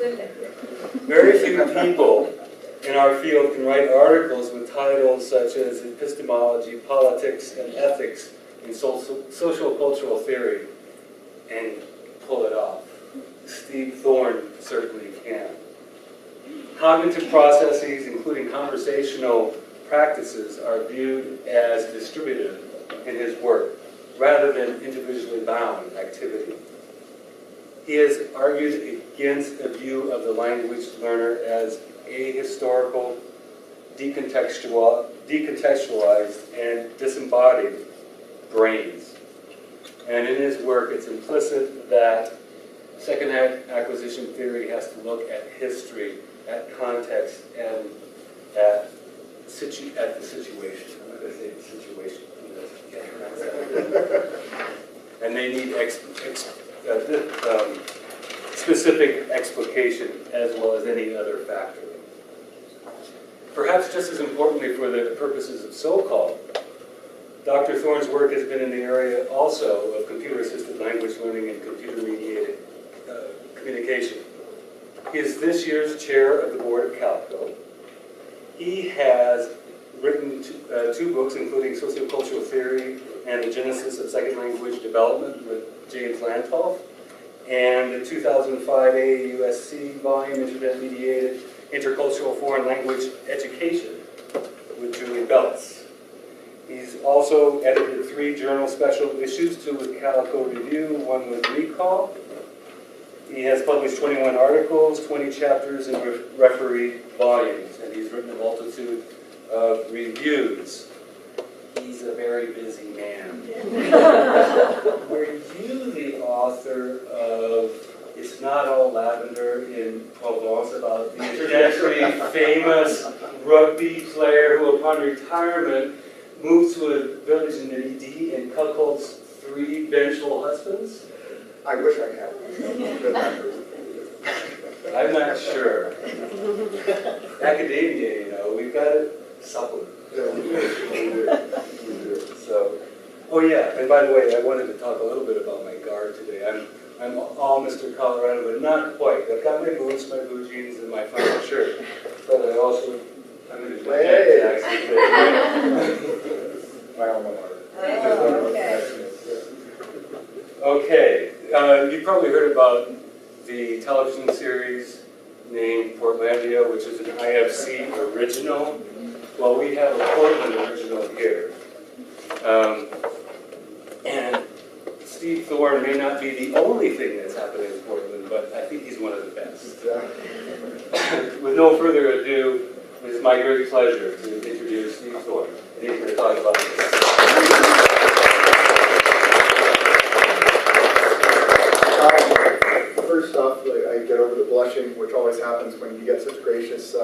Very few people in our field can write articles with titles such as Epistemology, Politics, and Ethics in Social Cultural Theory and pull it off. Steve Thorne certainly can. Cognitive processes, including conversational practices, are viewed as distributive in his work, rather than individually bound activity. He has argued against a view of the language learner as ahistorical, decontextualized, and disembodied brains. And in his work, it's implicit that second acquisition theory has to look at history, at context, and at the situation. I'm not going to say the situation. And they need specific explication as well as any other factor. Perhaps just as importantly for the purposes of so-called, Dr. Thorne's work has been in the area also of computer-assisted language learning and computer-mediated communication. He is this year's chair of the board at Calco. He has written two books, including Sociocultural Theory and the Genesis of Second Language Development with James Lantoff, and the 2005 AAUSC volume, Internet-Mediated Intercultural Foreign Language Education with Julie Bellis. He's also edited 3 journal special issues, 2 with Calico Review, 1 with Recall. He has published 21 articles, 20 chapters, and refereed volumes, and he's written a multitude of reviews. He's a very busy man. Were you the author of It's Not All Lavender in Provence, about the internationally famous rugby player who, upon retirement, moved to a village in the ED and cuckolds 3 vengeful husbands? I wish I had. I'm not sure. Academia, you know, we've got to supplement. So, oh yeah, and by the way, I wanted to talk a little bit about my guard today. I'm all Mr. Colorado, but not quite. I've got my boots, my blue jeans, and my flannel shirt. But I'm going to do my accent. My alma mater. Oh, okay. Okay, you've probably heard about the television series named Portlandia, which is an IFC original. Well, we have a Portland original here. And Steve Thorne may not be the only thing that's happening in Portland, but I think he's one of the best. With no further ado, it's my great pleasure to introduce Steve Thorne. And he's going to talk about this. First off, I get over the blushing, which always happens when you get such a gracious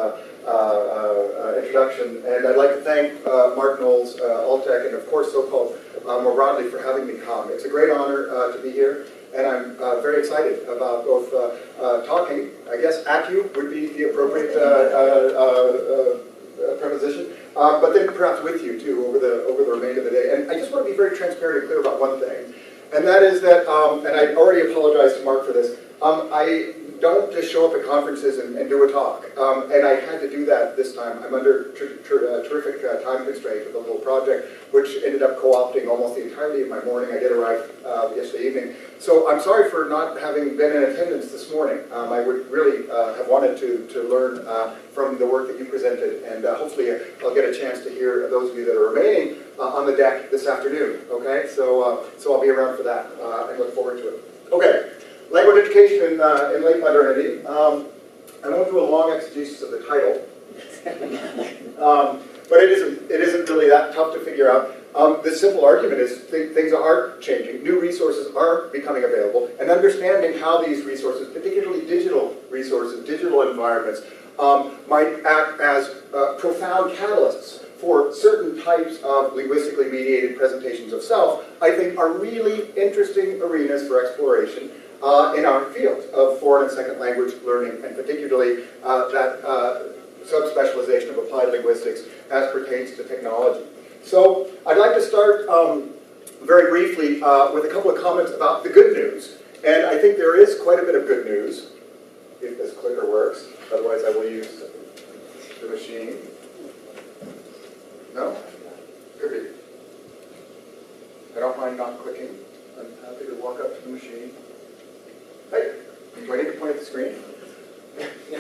introduction. And I'd like to thank Mark Knowles, ALTEC, and of course, so-called more broadly, for having me come. It's a great honor to be here, and I'm very excited about both talking, I guess, at you would be the appropriate preposition, but then perhaps with you, too, over the remainder of the day. And I just want to be very transparent and clear about one thing. And that is that, and I already apologize to Mark for this, I don't just show up at conferences and do a talk. And I had to do that this time. I'm under terrific time constraint with the whole project, which ended up co-opting almost the entirety of my morning. I did arrive yesterday evening. So I'm sorry for not having been in attendance this morning. I would really have wanted to learn from the work that you presented, and hopefully I'll get a chance to hear those of you that are remaining on the deck this afternoon. Okay, so I'll be around for that and look forward to it. Okay, language education in late modernity. I won't do a long exegesis of the title, but it isn't really that tough to figure out. The simple argument is things are changing. New resources are becoming available, and understanding how these resources, particularly digital resources, digital environments, might act as profound catalysts for certain types of linguistically mediated presentations of self, I think are really interesting arenas for exploration in our field of foreign and second language learning, and particularly that subspecialization of applied linguistics as pertains to technology. So I'd like to start very briefly with a couple of comments about the good news. And I think there is quite a bit of good news. if this clicker works. Otherwise, I will use the machine. No? Could be. I don't mind not clicking. I'm happy to walk up to the machine. Hey, do I need to point at the screen? Am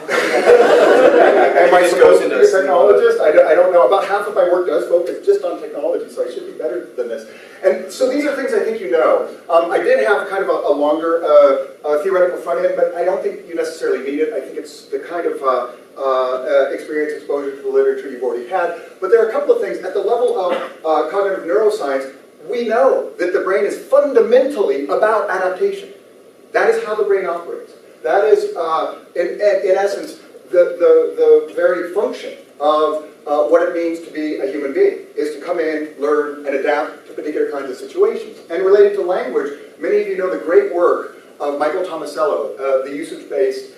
I supposed to be a technologist? I don't know. About half of my work does focus just on technology, so I should be better than this. And so these are things I think you know. I did have kind of a longer theoretical front end, but I don't think you necessarily need it. I think it's the kind of experience, exposure to the literature you've already had. But there are a couple of things. At the level of cognitive neuroscience, we know that the brain is fundamentally about adaptation. That is how the brain operates. That is, in essence, the very function of what it means to be a human being, is to come in, learn, and adapt to particular kinds of situations. And related to language, many of you know the great work of Michael Tomasello, the usage-based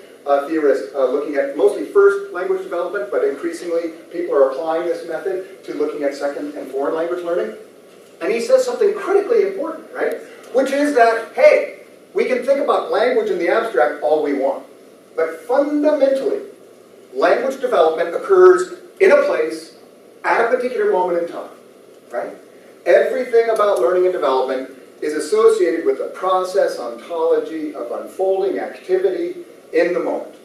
theorist, looking at mostly first language development, but increasingly people are applying this method to looking at second and foreign language learning. And he says something critically important, right? Which is that, hey, we can think about language in the abstract all we want, but fundamentally, language development occurs in a place at a particular moment in time, right? Everything about learning and development is associated with the process ontology of unfolding activity in the moment,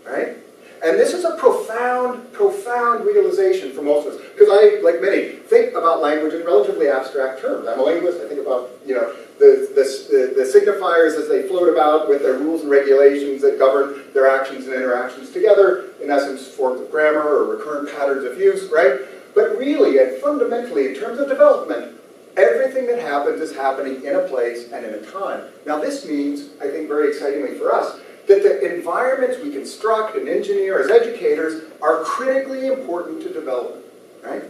right? And this is a profound, profound realization for most of us, because I, like many, think about language in relatively abstract terms. I'm a linguist. I think about, you know, the signifiers as they float about with their rules and regulations that govern their actions and interactions together, in essence, forms of grammar or recurrent patterns of use, right? But really, and fundamentally, in terms of development, everything that happens is happening in a place and in a time. Now, this means, I think very excitingly for us, that the environments we construct and engineer as educators are critically important to development, right?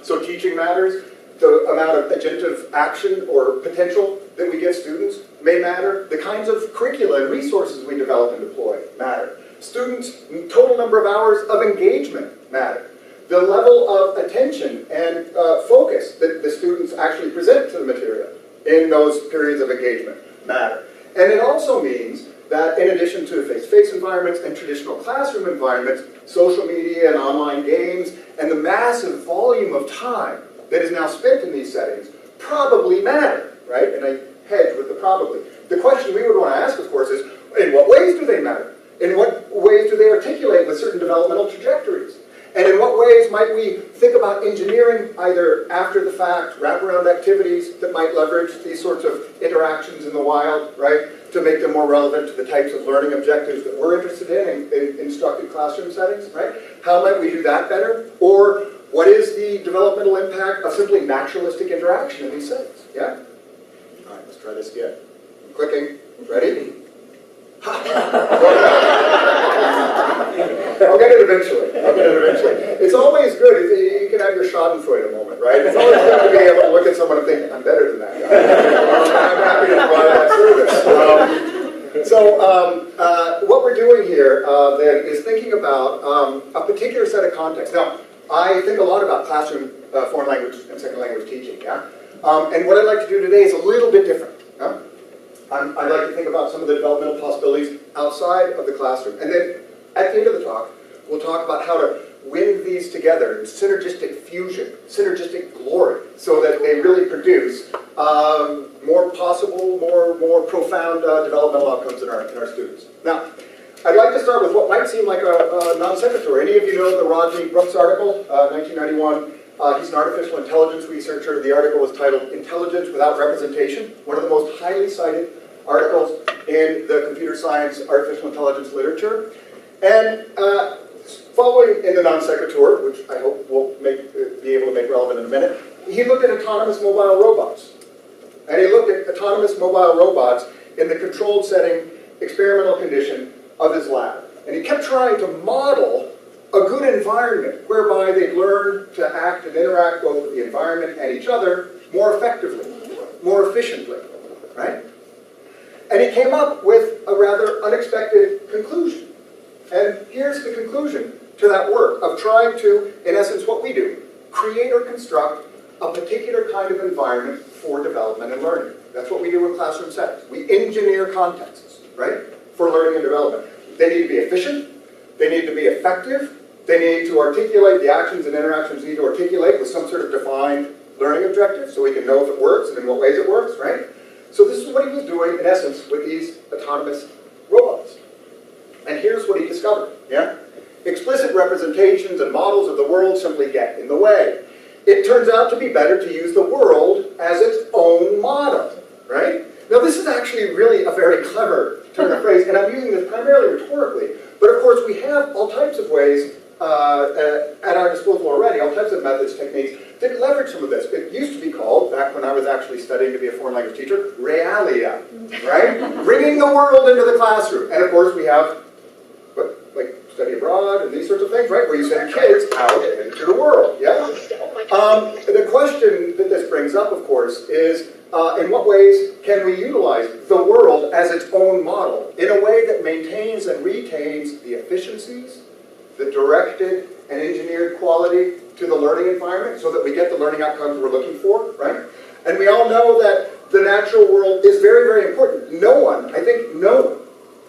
So teaching matters. The amount of agentive action or potential that we give students may matter. The kinds of curricula and resources we develop and deploy matter. Students' total number of hours of engagement matter. The level of attention and focus that the students actually present to the material in those periods of engagement matter. And it also means that in addition to face-to-face environments and traditional classroom environments, social media and online games, and the massive volume of time that is now spent in these settings probably matter, right? And I hedge with the probably. The question we would want to ask, of course, is in what ways do they matter? In what ways do they articulate with certain developmental trajectories? And in what ways might we think about engineering, either after the fact, wraparound activities that might leverage these sorts of interactions in the wild, right, to make them more relevant to the types of learning objectives that we're interested in instructed classroom settings, right? How might we do that better? Or what is the developmental impact of simply naturalistic interaction in these settings? Yeah? All right, let's try this again. I'm clicking. Ready? I'll get it eventually. It's always good. You can have your schadenfreude moment, right? It's always good to be able to look at someone and think, I'm better than that guy. I'm happy to provide that service. What we're doing here then is thinking about a particular set of contexts. Now, I think a lot about classroom foreign language and second language teaching, yeah? And what I'd like to do today is a little bit different. Yeah? I'd like to think about some of the developmental possibilities outside of the classroom. And then at the end of the talk, we'll talk about how to wind these together in synergistic fusion, synergistic glory, so that they really produce more possible, more profound developmental outcomes in our students. Now, I'd like to start with what might seem like a non-sequitur. Any of you know the Rodney Brooks article, 1991? He's an artificial intelligence researcher. The article was titled Intelligence Without Representation, one of the most highly cited articles in the computer science artificial intelligence literature. And following in the non sequitur, which I hope we'll be able to make relevant in a minute, he looked at autonomous mobile robots. And he looked at autonomous mobile robots in the controlled setting, experimental condition of his lab. And he kept trying to model a good environment whereby they'd learn to act and interact both with the environment and each other more effectively, more efficiently, right? And he came up with a rather unexpected conclusion. And here's the conclusion to that work of trying to, in essence, what we do, create or construct a particular kind of environment for development and learning. That's what we do in classroom settings. We engineer contexts, right, for learning and development. They need to be efficient, they need to be effective, they need to articulate the actions and interactions need to articulate with some sort of defined learning objective so we can know if it works and in what ways it works, right? So this is what he was doing, in essence, with these autonomous robots. And here's what he discovered, yeah? Explicit representations and models of the world simply get in the way. It turns out to be better to use the world as its own model, right? Now this is actually really a very clever turn of phrase, and I'm using this primarily rhetorically, but of course we have all types of ways at our disposal already, all types of methods, techniques that leverage some of this. It used to be called, back when I was actually studying to be a foreign language teacher, realia, right? Bringing the world into the classroom. And of course we have, like study abroad and these sorts of things, right? Where you send kids out into the world, yeah? The question that this brings up, of course, is in what ways can we utilize the world as its own model in a way that maintains and retains the efficiencies, the directed and engineered quality to the learning environment so that we get the learning outcomes we're looking for, right? And we all know that the natural world is very, very important. No one, I think no one,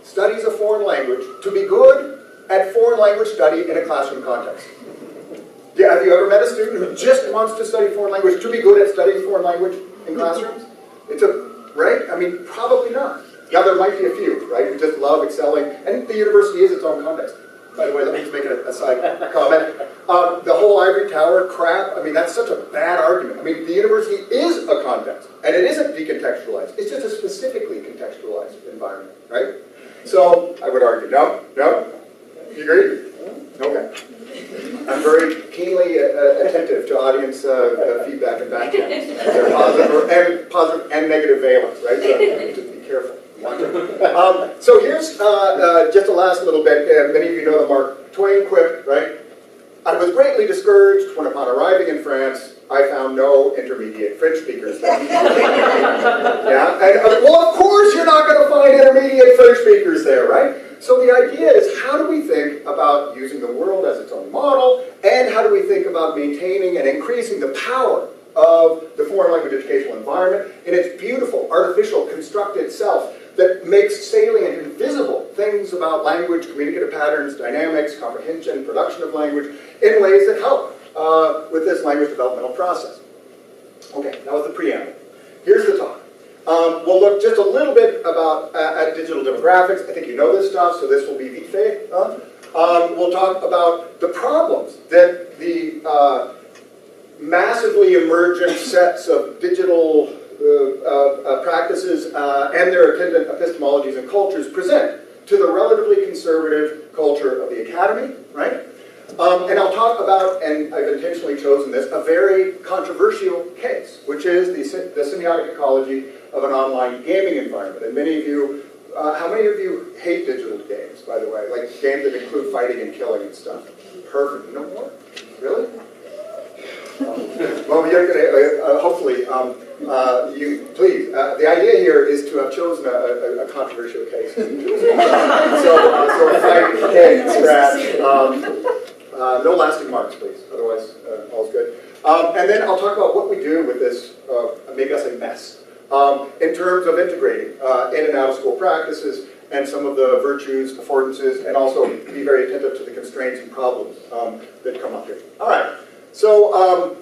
studies a foreign language to be good at foreign language study in a classroom context. Yeah, have you ever met a student who just wants to study foreign language to be good at studying foreign language in classrooms? Right? I mean, probably not. Now there might be a few, right, who just love excelling, and the university is its own context. By the way, let me just make a side comment. The whole ivory tower crap, I mean, that's such a bad argument. I mean, the university is a context, and it isn't decontextualized. It's just a specifically contextualized environment, right? So, I would argue, no? You agree? Okay. I'm very keenly attentive to audience feedback and backgrounds. They're positive and negative valence, right? So, just be careful. So here's just a last little bit. Many of you know the Mark Twain quip, right? I was greatly discouraged when upon arriving in France, I found no intermediate French speakers there. Yeah? And, well, of course you're not going to find intermediate French speakers there, right? So the idea is, how do we think about using the world as its own model, and how do we think about maintaining and increasing the power of the foreign language educational environment in its beautiful, artificial, constructed self that makes salient and visible things about language, communicative patterns, dynamics, comprehension, production of language, in ways that help with this language developmental process. Okay, that was the preamble. Here's the talk. We'll look just a little bit about at digital demographics. I think you know this stuff, so this will be vite fait. We'll talk about the problems that the massively emergent sets of digital practices and their attendant epistemologies and cultures present to the relatively conservative culture of the academy, right? And I'll talk about, and I've intentionally chosen this, a very controversial case, which is the semiotic ecology of an online gaming environment. And many of you, how many of you hate digital games, by the way? Like games that include fighting and killing and stuff. Perfect. No more? Really? Well, you're gonna, hopefully, you please. The idea here is to have chosen a controversial case. So fight, kick, scratch. No lasting marks, please. Otherwise, all's good. And then I'll talk about what we do with this, maybe I'll say mess, in terms of integrating in and out of school practices and some of the virtues, affordances, and also be very attentive to the constraints and problems that come up here. All right. So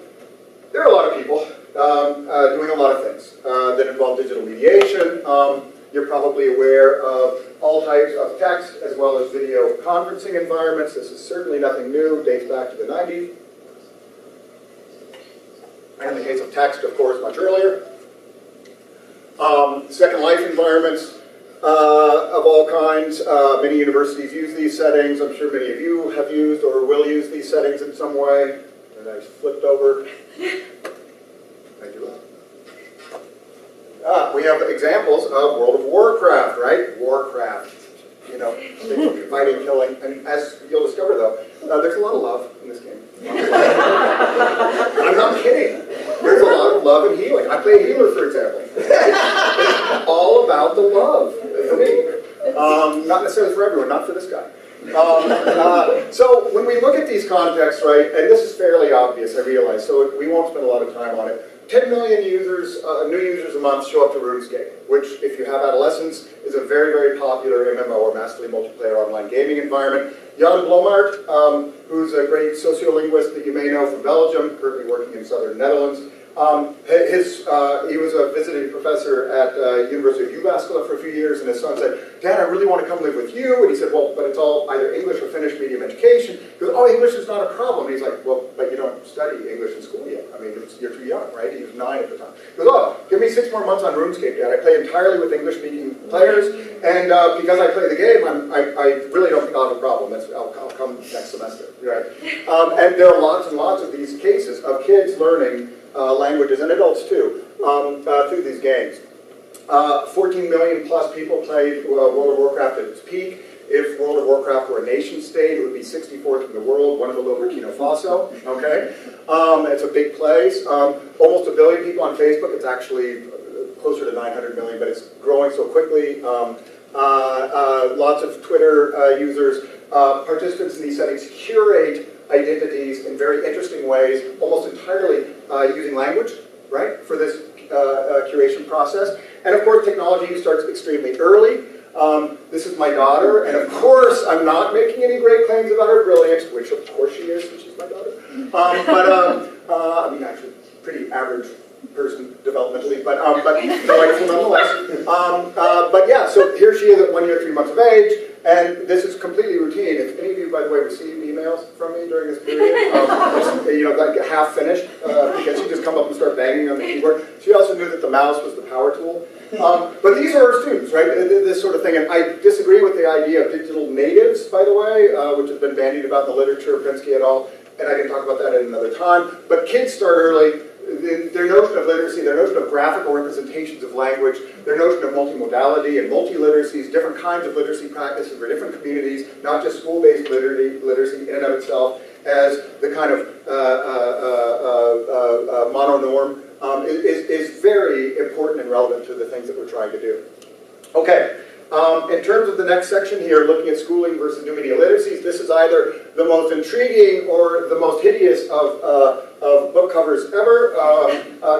there are a lot of people doing a lot of things that involve digital mediation. You're probably aware of all types of text as well as video conferencing environments. This is certainly nothing new, dates back to the 90s. And in the case of text, of course, much earlier. Second life environments of all kinds. Many universities use these settings. I'm sure many of you have used or will use these settings in some way. And I flipped over. I do it. We have examples of World of Warcraft, right? Warcraft, you know, fighting, killing, and as you'll discover though, there's a lot of love in this game. I'm not kidding. There's a lot of love and healing. I play healer, for example. It's all about the love for me. Not necessarily for everyone, not for this guy. So when we look at these contexts, right, and this is fairly obvious, I realize, so we won't spend a lot of time on it. 10 million users, new users a month show up to RuneScape, which, if you have adolescents, is a very, very popular MMO or massively multiplayer online gaming environment. Jan Blommaert, who's a great sociolinguist that you may know from Belgium, currently working in southern Netherlands. He was a visiting professor at University of Jyväskylä for a few years, and his son said, "Dad, I really want to come live with you." And he said, "Well, but it's all either English or Finnish medium education." He goes, "Oh, English is not a problem." And he's like, "Well, but you don't study English in school yet. I mean, you're too young, right?" He was 9 at the time. He goes, "Oh, give me 6 more months on RuneScape, Dad. I play entirely with English-speaking players, and because I play the game, I really don't think I'll have a problem. I'll come next semester, right?" And there are lots and lots of these cases of kids learning languages, and adults too, through these games. 14 million plus people played World of Warcraft at its peak. If World of Warcraft were a nation state, it would be 64th in the world, one below Burkina Faso, okay? It's a big place. Almost 1 billion people on Facebook. It's actually closer to 900 million, but it's growing so quickly. Lots of Twitter users. Participants in these settings curate identities in very interesting ways, almost entirely using language, right, for this curation process. And of course, technology starts extremely early. This is my daughter, and of course, I'm not making any great claims about her brilliance, which of course she is, since she's my daughter. I mean, actually, pretty average person developmentally, but delightful nonetheless. But yeah, so here she is at 1 year, 3 months of age, and this is completely routine. If any of you, by the way, received emails from me during this period, you know, like half finished, because she just come up and start banging on the keyboard. She also knew that the mouse was the power tool. But these are our students, right? This sort of thing, and I disagree with the idea of digital natives, by the way, which has been bandied about in the literature, Pinsky et al., and I can talk about that at another time. But kids start early. Their notion of literacy, their notion of graphical representations of language, their notion of multimodality and multi-literacies, different kinds of literacy practices for different communities, not just school-based literacy in and of itself, as the kind of mononorm, is very important and relevant to the things that we're trying to do. Okay. In terms of the next section here, looking at schooling versus new media literacies, this is either the most intriguing or the most hideous of book covers ever.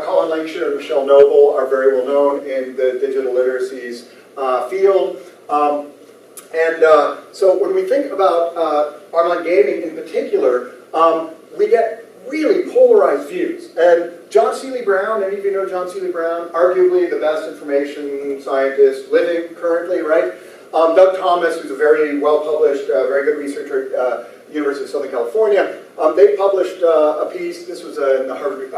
Colin Lancashire and Michelle Noble are very well known in the digital literacies field. So when we think about online gaming in particular, we get really polarized views. And John Seeley Brown, any of you know John Seeley Brown? Arguably the best information scientist living currently, right? Doug Thomas, who's a very well-published, very good researcher at University of Southern California, they published a piece, this was in the Harvard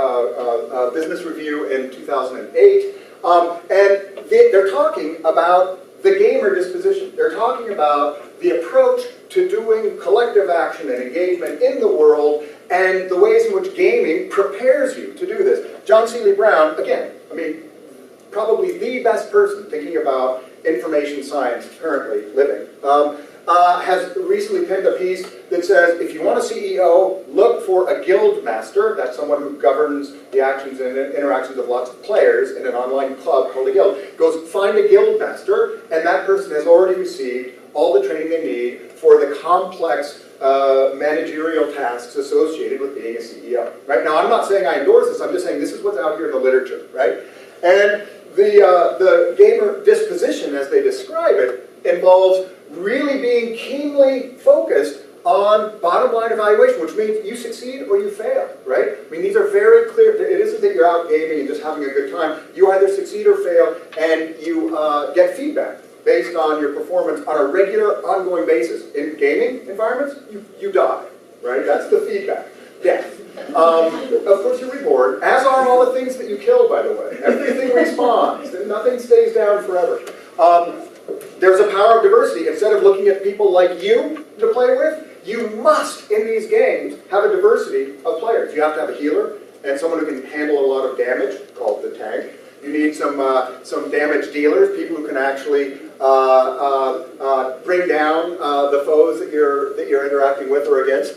Business Review in 2008, and they're talking about the gamer disposition. They're talking about the approach to doing collective action and engagement in the world and the ways in which gaming prepares you to do this. John Seeley Brown, again, I mean, probably the best person thinking about information science currently living, has recently penned a piece that says, if you want a CEO, look for a guild master. That's someone who governs the actions and interactions of lots of players in an online club called a guild. Goes, find a guild master, and that person has already received all the training they need for the complex managerial tasks associated with being a CEO. Right? Now, I'm not saying I endorse this, I'm just saying this is what's out here in the literature, right? And the gamer disposition, as they describe it, involves really being keenly focused on bottom line evaluation, which means you succeed or you fail, right? I mean, these are very clear. It isn't that you're out gaming and just having a good time. You either succeed or fail, and you get feedback based on your performance on a regular, ongoing basis. In gaming environments, you die, right? That's the feedback. Death. Of course, you're reborn, as are all the things that you kill, by the way. Everything responds. Nothing stays down forever. There's a power of diversity. Instead of looking at people like you to play with, you must, in these games, have a diversity of players. You have to have a healer and someone who can handle a lot of damage, called the tank. You need some damage dealers, people who can actually bring down the foes that you're interacting with or against.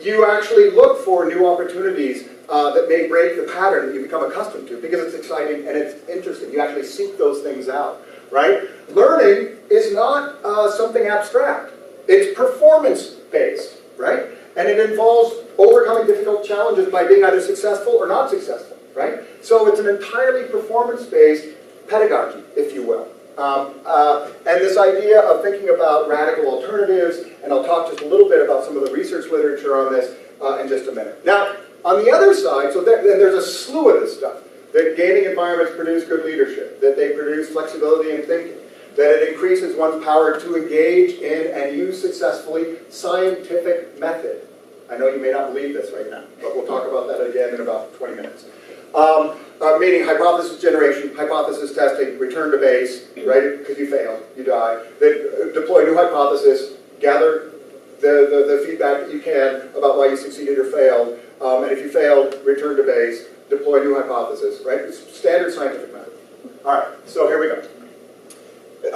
You actually look for new opportunities that may break the pattern that you become accustomed to because it's exciting and it's interesting. You actually seek those things out, right? Learning is not something abstract. It's performance-based, right? And it involves overcoming difficult challenges by being either successful or not successful. right? So it's an entirely performance-based pedagogy, if you will. And this idea of thinking about radical alternatives, and I'll talk just a little bit about some of the research literature on this in just a minute. Now, on the other side, so then there's a slew of this stuff, that gaming environments produce good leadership, that they produce flexibility in thinking, that it increases one's power to engage in and use successfully scientific method. I know you may not believe this right now, but we'll talk about that again in about 20 minutes. Meaning hypothesis generation, hypothesis testing, return to base, right? Because you fail, you die. Then deploy new hypothesis, gather the feedback that you can about why you succeeded or failed. And if you failed, return to base, deploy new hypothesis, right? It's standard scientific method. All right, so here we go.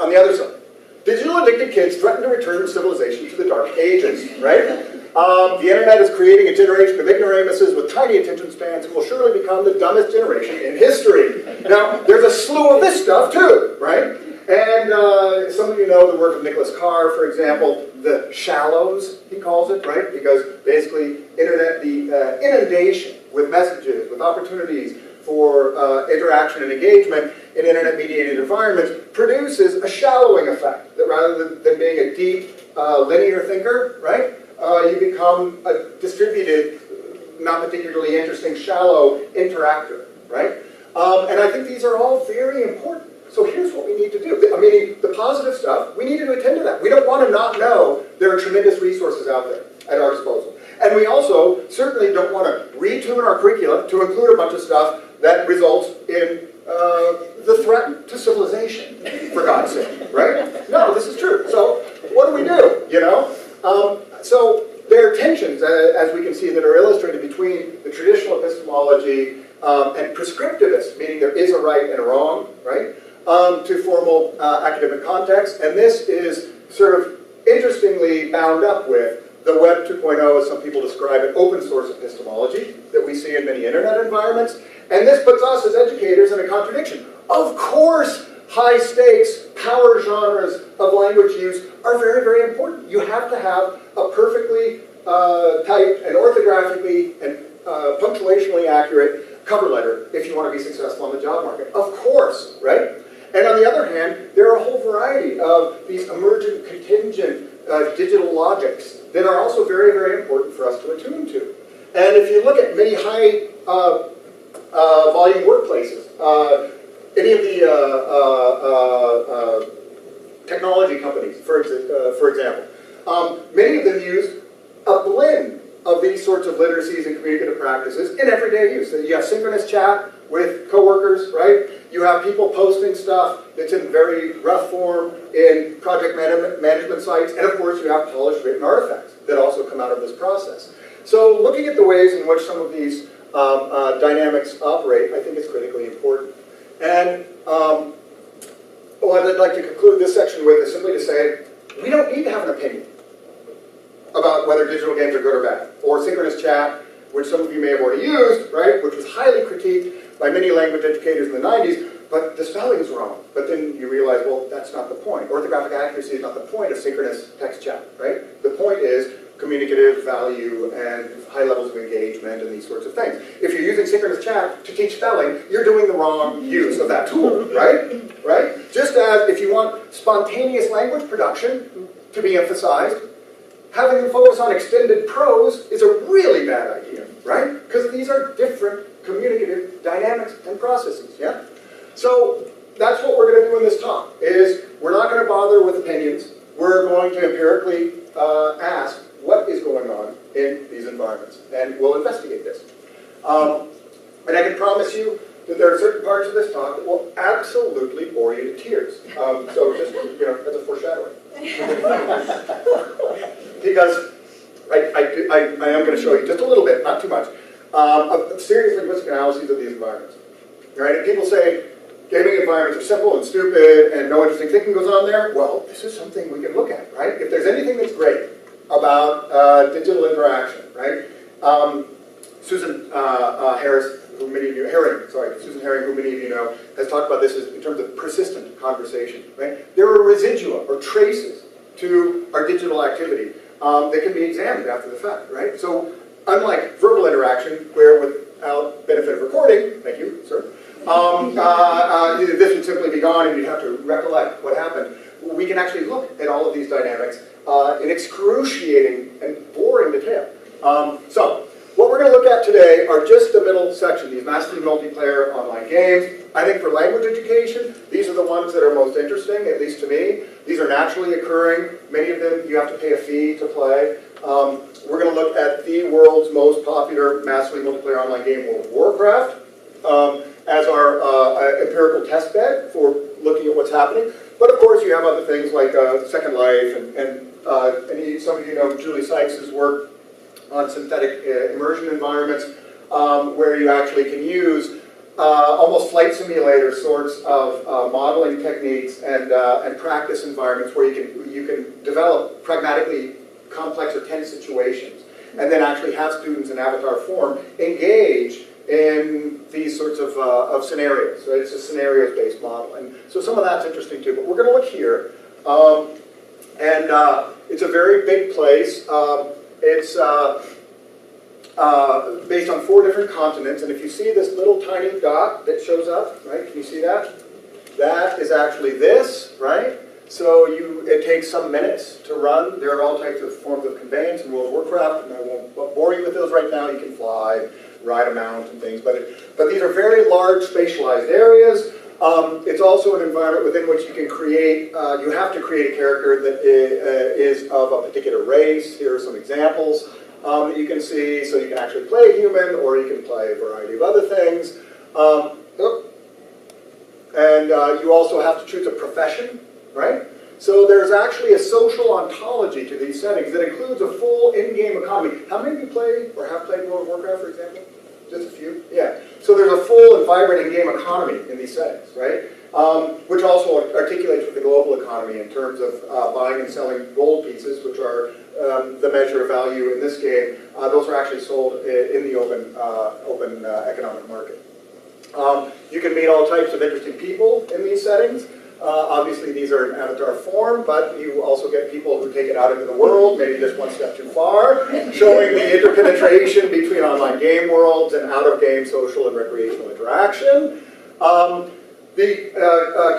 On the other side, digital addicted kids threaten to return civilization to the dark ages, right? The internet is creating a generation of ignoramuses with tiny attention spans who will surely become the dumbest generation in history. Now, there's a slew of this stuff too, right? And some of you know the work of Nicholas Carr, for example, the shallows, he calls it, right? Because basically, the inundation with messages, with opportunities for interaction and engagement in internet-mediated environments produces a shallowing effect, that rather than being a deep, linear thinker, right? You become a distributed, not particularly interesting, shallow interactor, right? And I think these are all very important. So here's what we need to do. I mean, the positive stuff, we need to attend to that. We don't want to not know there are tremendous resources out there at our disposal. And we also certainly don't want to retune our curricula to include a bunch of stuff that results in the threat to civilization, for God's sake, right? No, this is true. So what do, you know? So there are tensions, as we can see, that are illustrated between the traditional epistemology and prescriptivist, meaning there is a right and a wrong, right, to formal academic context. And this is sort of interestingly bound up with the Web 2.0, as some people describe it, open source epistemology that we see in many internet environments. And this puts us as educators in a contradiction. Of course, high stakes, power genres of language use are very, very important. You have to have a perfectly typed and orthographically and punctuationally accurate cover letter if you want to be successful on the job market. Of course, right? And on the other hand, there are a whole variety of these emergent, contingent digital logics that are also very, very important for us to attune to. And if you look at many high volume workplaces, any of the technology companies, for example, many of them use a blend of these sorts of literacies and communicative practices in everyday use. So you have synchronous chat with coworkers, right? You have people posting stuff that's in very rough form in project management sites, and of course you have polished written artifacts that also come out of this process. So looking at the ways in which some of these dynamics operate, I think is critically important. And what I'd like to conclude this section with is simply to say, we don't need to have an opinion about whether digital games are good or bad, or synchronous chat, which some of you may have already used, right, which was highly critiqued by many language educators in the 90s, but the spelling is wrong. But then you realize, well, that's not the point. Orthographic accuracy is not the point of synchronous text chat, right? The point is communicative value and high levels of engagement and these sorts of things. If you're using synchronous chat to teach spelling, you're doing the wrong use of that tool, right? Right? Just as if you want spontaneous language production to be emphasized, having them focus on extended prose is a really bad idea, right? Because these are different communicative dynamics and processes, yeah? So that's what we're going to do in this talk, is we're not going to bother with opinions. We're going to empirically ask what is going on in these environments, and we'll investigate this. And I can promise you that there are certain parts of this talk that will absolutely bore you to tears. So just, as a foreshadowing. Because I am going to show you just a little bit, not too much, of serious linguistic analyses of these environments. Right? And people say gaming environments are simple and stupid and no interesting thinking goes on there. Well, this is something we can look at, right? If there's anything that's great about digital interaction, right? Susan Herring, who many of you know, has talked about this in terms of persistent conversation, right? There are residua or traces to our digital activity that can be examined after the fact, right? So unlike verbal interaction, where with without benefit of recording, thank you, sir, this would simply be gone and you'd have to recollect what happened. We can actually look at all of these dynamics in excruciating and boring detail. So, what we're going to look at today are just the middle section, these massively multiplayer online games. I think for language education, these are the ones that are most interesting, at least to me. These are naturally occurring. Many of them you have to pay a fee to play. We're going to look at the world's most popular massively multiplayer online game, World of Warcraft, as our empirical test bed for looking at what's happening. But of course, you have other things like Second Life, and some of you know Julie Sykes' work on synthetic immersion environments, where you actually can use almost flight simulator sorts of modeling techniques and practice environments where you can develop pragmatically complex or tense situations, and then actually have students in avatar form engage in these sorts of scenarios. Right? It's a scenarios-based model, and so some of that's interesting too. But we're going to look here, and it's a very big place. It's based on 4 different continents, and if you see this little tiny dot that shows up, right? Can you see that? That is actually this, right? So it takes some minutes to run. There are all types of forms of conveyance in World of Warcraft, and I won't bore you with those right now. You can fly, ride a mount, and things, but these are very large spatialized areas. It's also an environment within which you can create, you have to create a character that is of a particular race. Here are some examples that you can see. So you can actually play a human, or you can play a variety of other things. And you also have to choose a profession, right? So there's actually a social ontology to these settings that includes a full in-game economy. How many of you play or have played World of Warcraft, for example? Just a few? Yeah. So there's a full and vibrant in-game economy in these settings, right? Which also articulates with the global economy in terms of buying and selling gold pieces, which are the measure of value in this game. Those are actually sold in the open economic market. You can meet all types of interesting people in these settings. Obviously, these are in avatar form, but you also get people who take it out into the world, maybe just one step too far, showing the interpenetration between online game worlds and out-of-game social and recreational interaction. The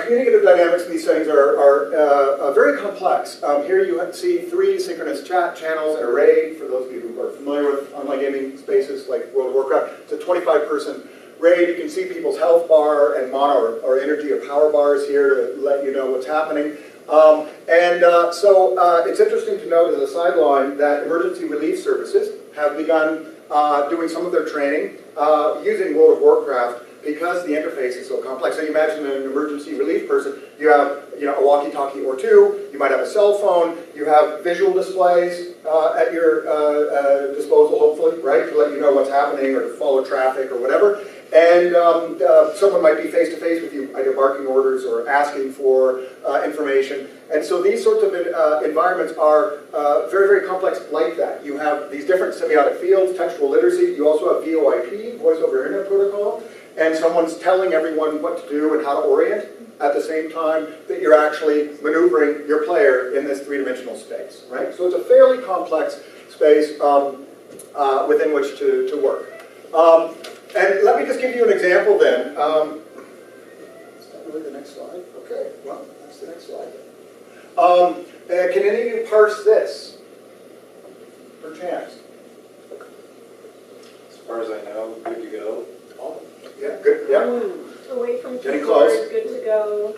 communicative dynamics in these settings are very complex. Here you see 3 synchronous chat channels and a raid. For those of you who are familiar with online gaming spaces like World of Warcraft, it's a 25-person raid. You can see people's health bar and mana or energy or power bars here to let you know what's happening. So it's interesting to note as a sideline that emergency relief services have begun doing some of their training using World of Warcraft because the interface is so complex. So you imagine an emergency relief person, you have a walkie-talkie or 2, you might have a cell phone, you have visual displays at your disposal, hopefully, right, to let you know what's happening or to follow traffic or whatever. And someone might be face-to-face with you, either barking orders or asking for information. And so these sorts of environments are very, very complex like that. You have these different semiotic fields, textual literacy. You also have VoIP, Voice over Internet Protocol. And someone's telling everyone what to do and how to orient at the same time that you're actually maneuvering your player in this 3-dimensional space, right? So it's a fairly complex space within which to work. And let me just give you an example then. Is that really the next slide? Okay, well, that's the next slide then. Can any of you parse this? Perchance? As far as I know, good to go. Oh, yeah, good, yeah. Away from Getting keyboard, close. good to go.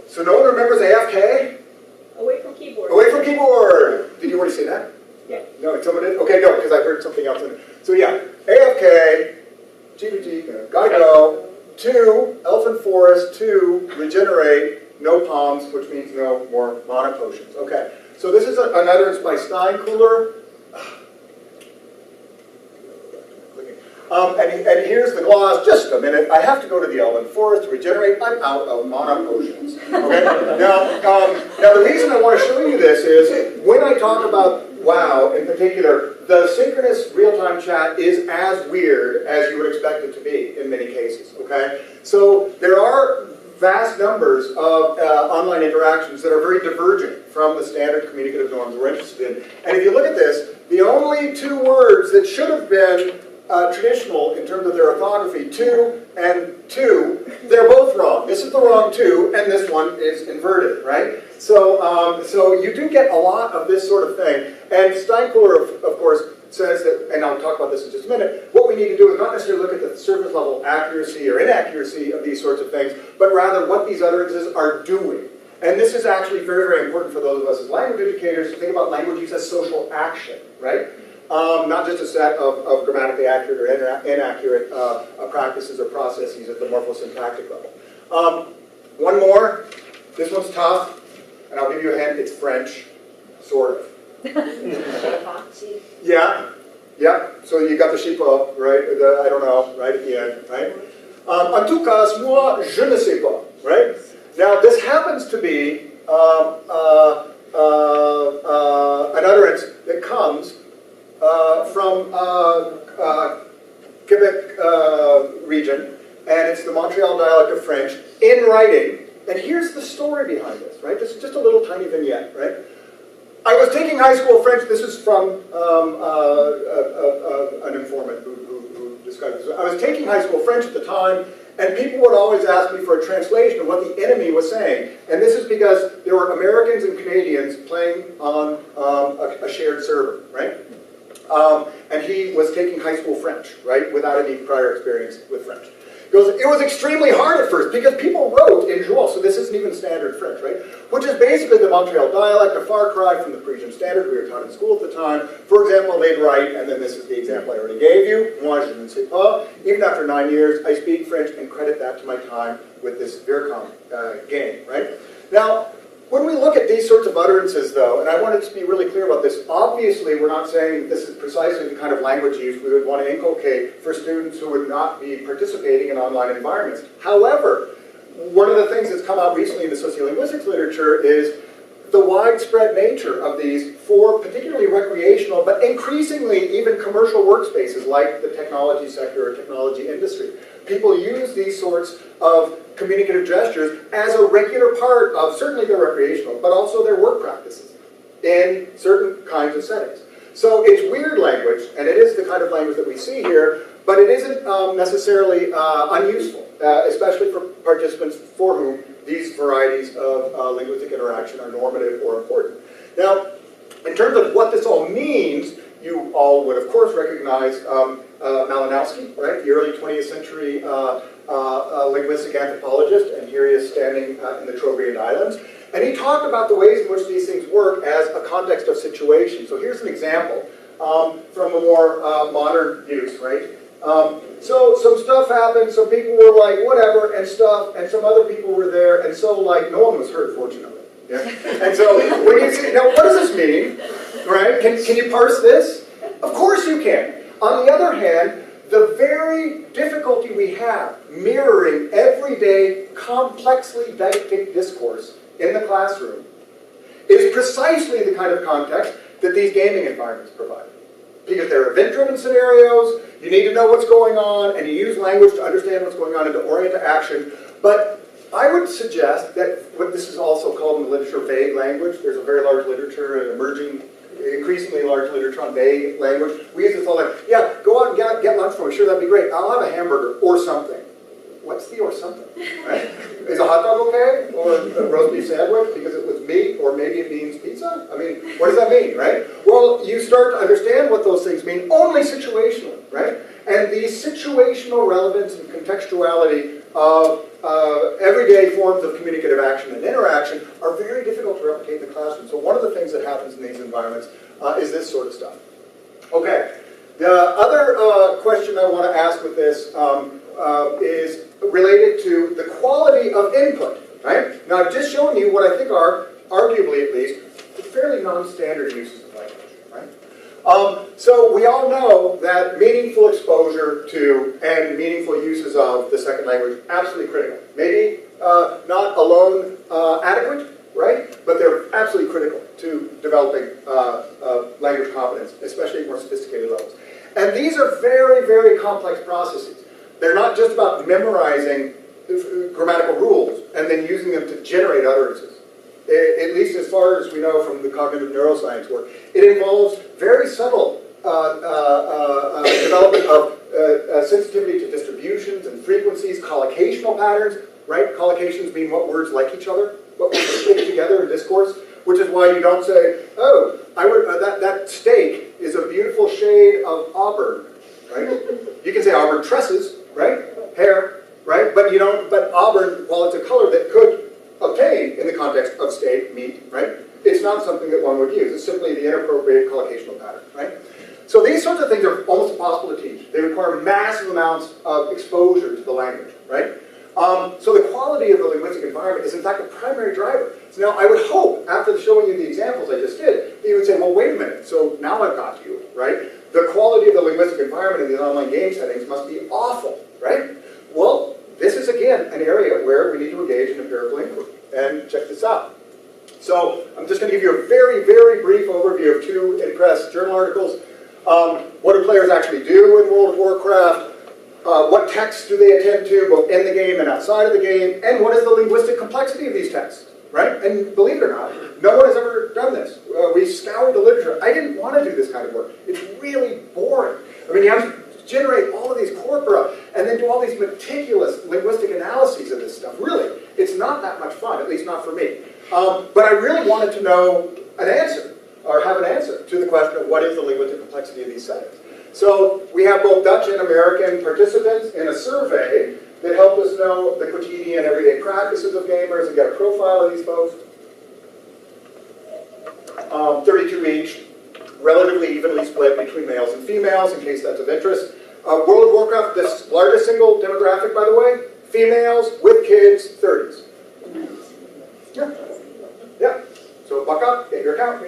So no one remembers AFK? Away from keyboard. Away from keyboard! Did you already say that? Yeah. No, someone did? Okay, no, because I heard something else in it. So yeah, AFK, GBG, gotta go. 2, Elfin Forest. 2, regenerate, no palms, which means no more mana potions. Okay, so this is an utterance by Steinkühler. And here's the gloss. Just a minute. I have to go to the Elven Forest to regenerate. I'm out of mana potions. Okay. Now the reason I want to show you this is when I talk about WoW in particular, the synchronous real-time chat is as weird as you would expect it to be in many cases. Okay. So there are vast numbers of online interactions that are very divergent from the standard communicative norms we're interested in. And if you look at this, the only two words that should have been traditional in terms of their orthography, to and two, they're both wrong. This is the wrong two, and this one is inverted, right? So, so you do get a lot of this sort of thing. And Steinkuhler, of course, says that, and I'll talk about this in just a minute, what we need to do is not necessarily look at the surface level accuracy or inaccuracy of these sorts of things, but rather what these utterances are doing. And this is actually very, very important for those of us as language educators to think about language use as social action, right? Not just a set of grammatically accurate or inaccurate practices or processes at the morphosyntactic level. One more. This one's tough, and I'll give you a hint. It's French, sort of. Yeah, yeah. So you got the chipo, right? I don't know, right at the end, right? En tout cas, moi, je ne sais pas, right? Now, this happens to be an utterance that comes from Quebec region, and it's the Montreal dialect of French in writing. And here's the story behind this, right? This is just a little tiny vignette, right? I was taking high school French. This is from an informant who described this. I was taking high school French at the time, and people would always ask me for a translation of what the enemy was saying. And this is because there were Americans and Canadians playing on a shared server, right? And he was taking high school French, right, without any prior experience with French. He goes, it was extremely hard at first because people wrote in joual, so this isn't even standard French, right? Which is basically the Montreal dialect, a far cry from the Parisian standard we were taught in school at the time. For example, they'd write, and then this is the example I already gave you, moi je ne sais pas. Even after 9 years, I speak French and credit that to my time with this Vercom game, right? Now, when we look at these sorts of utterances, though, and I wanted to be really clear about this, obviously we're not saying this is precisely the kind of language use we would want to inculcate for students who would not be participating in online environments. However, one of the things that's come out recently in the sociolinguistics literature is the widespread nature of these for particularly recreational, but increasingly even commercial workspaces like the technology sector or technology industry. People use these sorts of communicative gestures as a regular part of certainly their recreational, but also their work practices in certain kinds of settings. So it's weird language, and it is the kind of language that we see here, but it isn't necessarily unuseful, especially for participants for whom these varieties of linguistic interaction are normative or important. Now, in terms of what this all means, you all would, of course, recognize Malinowski, right? The early 20th century linguistic anthropologist, and here he is standing in the Trobriand Islands. And he talked about the ways in which these things work as a context of situation. So here's an example from a more modern use, right? So some stuff happened, some people were like, whatever, and stuff, and some other people were there, and so like, no one was hurt, fortunately. Yeah? And so when you see, now what does this mean, right? Can you parse this? Of course you can. On the other hand, the very difficulty we have mirroring everyday, complexly didactic discourse in the classroom is precisely the kind of context that these gaming environments provide. Because they're event-driven scenarios, you need to know what's going on, and you use language to understand what's going on and to orient to action. But I would suggest that what this is also called in the literature vague language. There's a very large literature, an emerging, increasingly large literature on vague language. We use this all the time. Yeah, go out and get lunch for me. Sure, that'd be great. I'll have a hamburger or something. What's the or something? Right? Is a hot dog okay? Or a roast beef sandwich because it was meat? Or maybe it means pizza? I mean, what does that mean, right? Well, you start to understand what those things mean only situationally, right? And the situational relevance and contextuality of everyday forms of communicative action and interaction are very difficult to replicate in the classroom. So one of the things that happens in these environments is this sort of stuff. Okay, the other question I want to ask with this is related to the quality of input, right? Now I've just shown you what I think are, arguably at least, fairly non-standard uses of language, right? So we all know that meaningful exposure to and meaningful uses of the second language absolutely critical. Maybe not alone adequate, right? But they're absolutely critical to developing language competence, especially at more sophisticated levels. And these are very, very complex processes. They're not just about memorizing grammatical rules and then using them to generate utterances. At least as far as we know from the cognitive neuroscience work, it involves very subtle development of sensitivity to distributions and frequencies, collocational patterns, right? Collocations mean what words like each other, what words stick together in discourse, which is why you don't say, oh, that steak is a beautiful shade of auburn, right? You can say auburn tresses, right? Hair, right? But you don't, but auburn, while it's a color that could obtain in the context of steak, meat, right? It's not something that one would use. It's simply the inappropriate collocational pattern, right? So these sorts of things are almost impossible to teach. They require massive amounts of exposure to the language, right? So the quality of the linguistic environment is in fact a primary driver. So now I would hope, after showing you the examples I just did, that you would say, well, wait a minute, so now I've got you, right? The quality of the linguistic environment in these online game settings must be awful, right? Well, this is again an area where we need to engage in empirical inquiry. And check this out. So I'm just going to give you a very, very brief overview of two in-press journal articles. What do players actually do in World of Warcraft? What texts do they attend to, both in the game and outside of the game? And what is the linguistic complexity of these texts, right? And believe it or not, no one has ever done this. We scoured the literature. I didn't want to do this kind of work. It's really boring. I mean, you have to generate all of these corpora and then do all these meticulous linguistic analyses of this stuff. Really, it's not that much fun, at least not for me. But I really wanted to know an answer, or have an answer to the question of what is the linguistic complexity of these settings. So we have both Dutch and American participants in a survey that helped us know the quotidian everyday practices of gamers and get a profile of these folks. 32 each, relatively evenly split between males and females, in case that's of interest. World of Warcraft, this largest single demographic, by the way, females with kids, 30s. Yeah. Yeah. So buck up, get your account.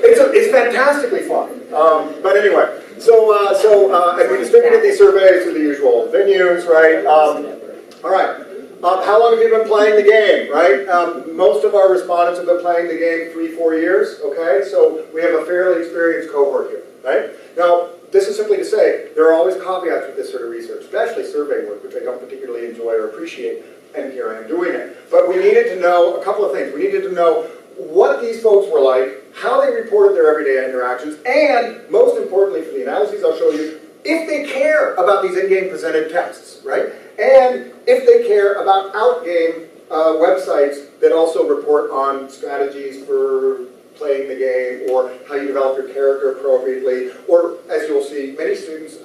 It's fantastically fun. But anyway, and we distributed these surveys to the usual venues, right? All right. How long have you been playing the game, right? Most of our respondents have been playing the game 3-4 years, okay? So we have a fairly experienced cohort here, right? Now, this is simply to say, there are always caveats with this sort of research, especially survey work, which I don't particularly enjoy or appreciate, and here I am doing it. But we needed to know a couple of things. We needed to know what these folks were like, how they reported their everyday interactions, and most importantly for the analyses I'll show you, if they care about these in-game presented texts, right? And if they care about out-game websites that also report on strategies for playing the game, or how you develop your character appropriately, or as you'll see, many students,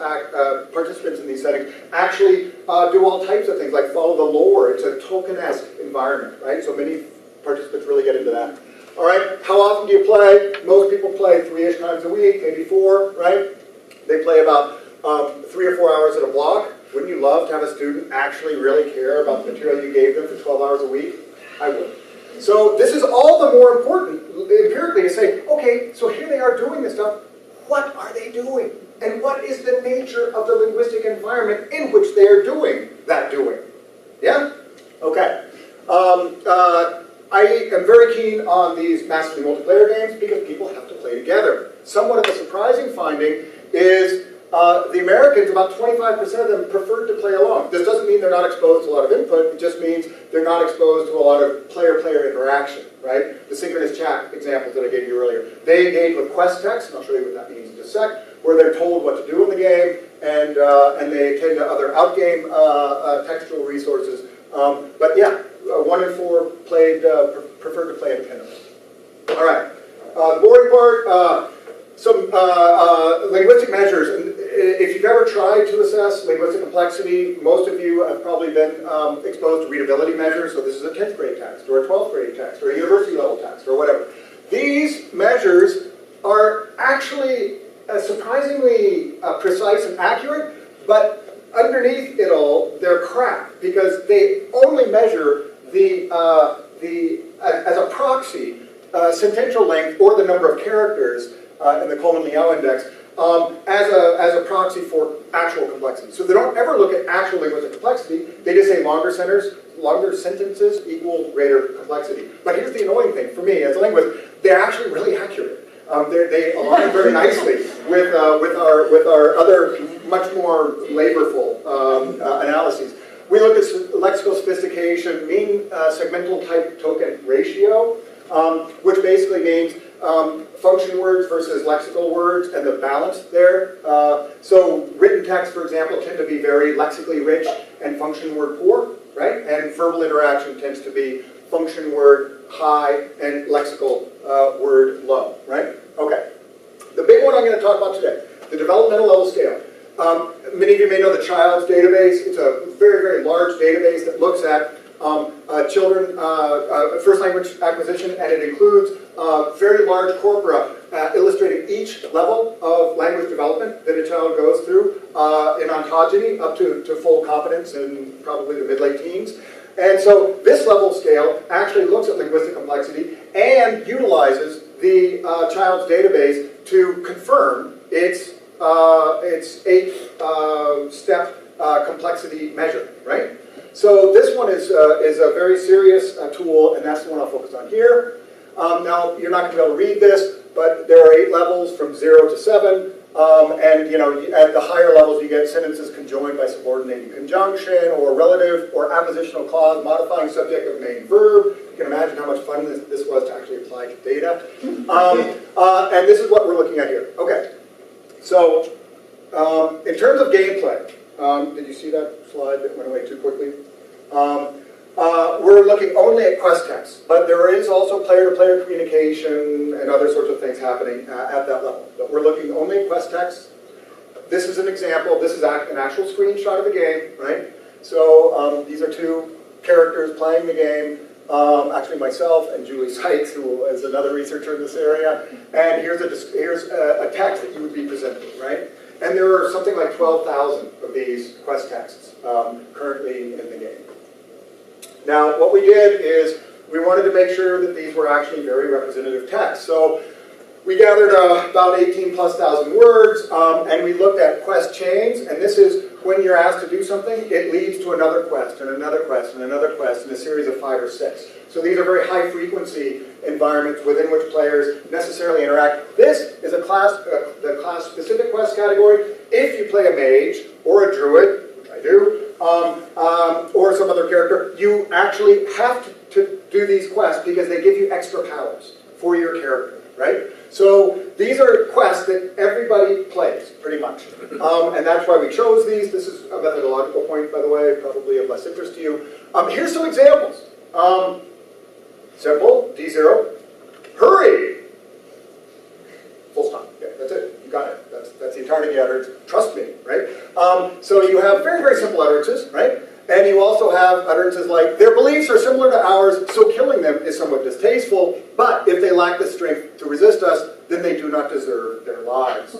participants in these settings, actually do all types of things, like follow the lore. It's a token-esque environment, right? So many participants really get into that. All right, how often do you play? Most people play 3-ish times a week, maybe 4, right? They play about 3 or 4 hours at a block. Wouldn't you love to have a student actually really care about the material you gave them for 12 hours a week? I would. So this is all the more important, empirically, to say, okay, so here they are doing this stuff. What are they doing? And what is the nature of the linguistic environment in which they are doing that doing? Yeah? Okay. I am very keen on these massively multiplayer games because people have to play together. Somewhat of a surprising finding is the Americans, about 25% of them preferred to play along. This doesn't mean they're not exposed to a lot of input, it just means they're not exposed to a lot of player-player interaction, right? The synchronous chat examples that I gave you earlier. They engage with quest text, and I'll show you what that means in just a sec, where they're told what to do in the game, and they attend to other out-game textual resources. But yeah, 1 in 4 preferred to play independently. All right, the boring part, some linguistic measures. And if you've ever tried to assess linguistic complexity, most of you have probably been exposed to readability measures. So this is a 10th grade text, or a 12th grade text, or a university level text, or whatever. These measures are actually surprisingly precise and accurate, but underneath it all, they're crap, because they only measure as a proxy, sentential length or the number of characters in the Coleman-Liao index as a proxy for actual complexity. So they don't ever look at actual linguistic complexity. They just say longer sentences equal greater complexity. But here's the annoying thing for me as a linguist: they're actually really accurate. They align very nicely with our other much more laborful analyses. We looked at lexical sophistication, mean segmental type token ratio, which basically means function words versus lexical words and the balance there. So written text, for example, tend to be very lexically rich and function word poor, right? And verbal interaction tends to be function word high and lexical word low, right? Okay. The big one I'm going to talk about today, the developmental level scale. Many of you may know the child's database. It's a very, very large database that looks at children, first language acquisition, and it includes very large corpora illustrating each level of language development that a child goes through in ontogeny up to full competence in probably the mid-late teens. And so this level scale actually looks at linguistic complexity and utilizes the child's database to confirm its 8-step complexity measure, right? So this one is a very serious tool, and that's the one I'll focus on here. Now, you're not going to be able to read this, but there are 8 levels from 0 to 7. And you know, at the higher levels, you get sentences conjoined by subordinating conjunction, or relative, or appositional clause, modifying subject of main verb. You can imagine how much fun this was to actually apply to data. And this is what we're looking at here. Okay, so in terms of gameplay, did you see that slide that went away too quickly? We're looking only at quest text, but there is also player-to-player communication and other sorts of things happening at that level. But we're looking only at quest text. This is an example. This is an actual screenshot of the game, right? So these are 2 characters playing the game. Actually, myself and Julie Sykes, who is another researcher in this area. And here's a text that you would be presented, right? And there are something like 12,000 of these quest texts currently in the game. Now, what we did is we wanted to make sure that these were actually very representative texts. So we gathered about 18,000+ words, and we looked at quest chains. And this is when you're asked to do something, it leads to another quest, and another quest, and another quest, in a series of 5 or 6. So these are very high-frequency environments within which players necessarily interact. This is the class-specific quest category. If you play a mage or a druid, which I do, or some other character, you actually have to do these quests because they give you extra powers for your character, right? So these are quests that everybody plays, pretty much. And that's why we chose these. This is a methodological point, by the way, probably of less interest to you. Here's some examples. Simple, D0, hurry! Full stop. Yeah, that's it. You got it. That's the entirety of the utterance. Trust me, right? So you have very, very simple utterances, right? And you also have utterances like, their beliefs are similar to ours, so killing them is somewhat distasteful, but if they lack the strength to resist us, then they do not deserve their lives.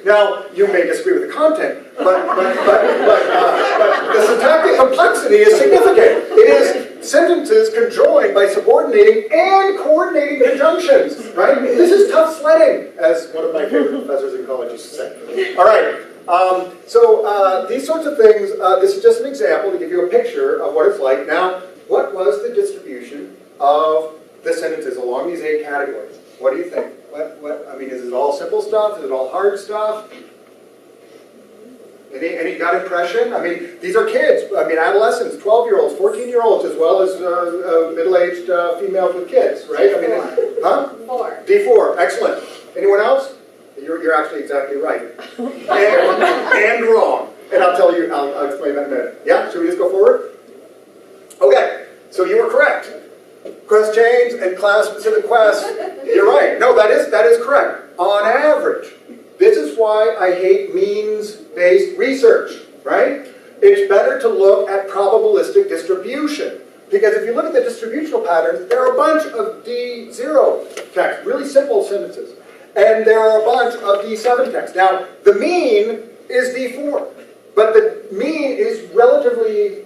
Now, you may disagree with the content, but the syntactic complexity is significant. It is sentences conjoined by subordinating and coordinating conjunctions, right? This is tough sledding, as one of my favorite professors in college used to say. All right, so these sorts of things, this is just an example to give you a picture of what it's like. Now, what was the distribution of the sentences along these 8 categories? What do you think? I mean, is it all simple stuff? Is it all hard stuff? Any gut impression? I mean, these are kids. I mean, adolescents, 12-year-olds, 14-year-olds, as well as middle-aged females with kids, right? I mean, huh? 4. D4, excellent. Anyone else? You're actually exactly right. And wrong. And I'll tell you, I'll explain that in a minute. Yeah, should we just go forward? Okay, so you were correct. Quest chains and class-specific quests, you're right. No, that is correct. On average. This is why I hate means-based research, right? It's better to look at probabilistic distribution. Because if you look at the distributional patterns, there are a bunch of D0 text, really simple sentences. And there are a bunch of D7 text. Now, the mean is D4. But the mean is relatively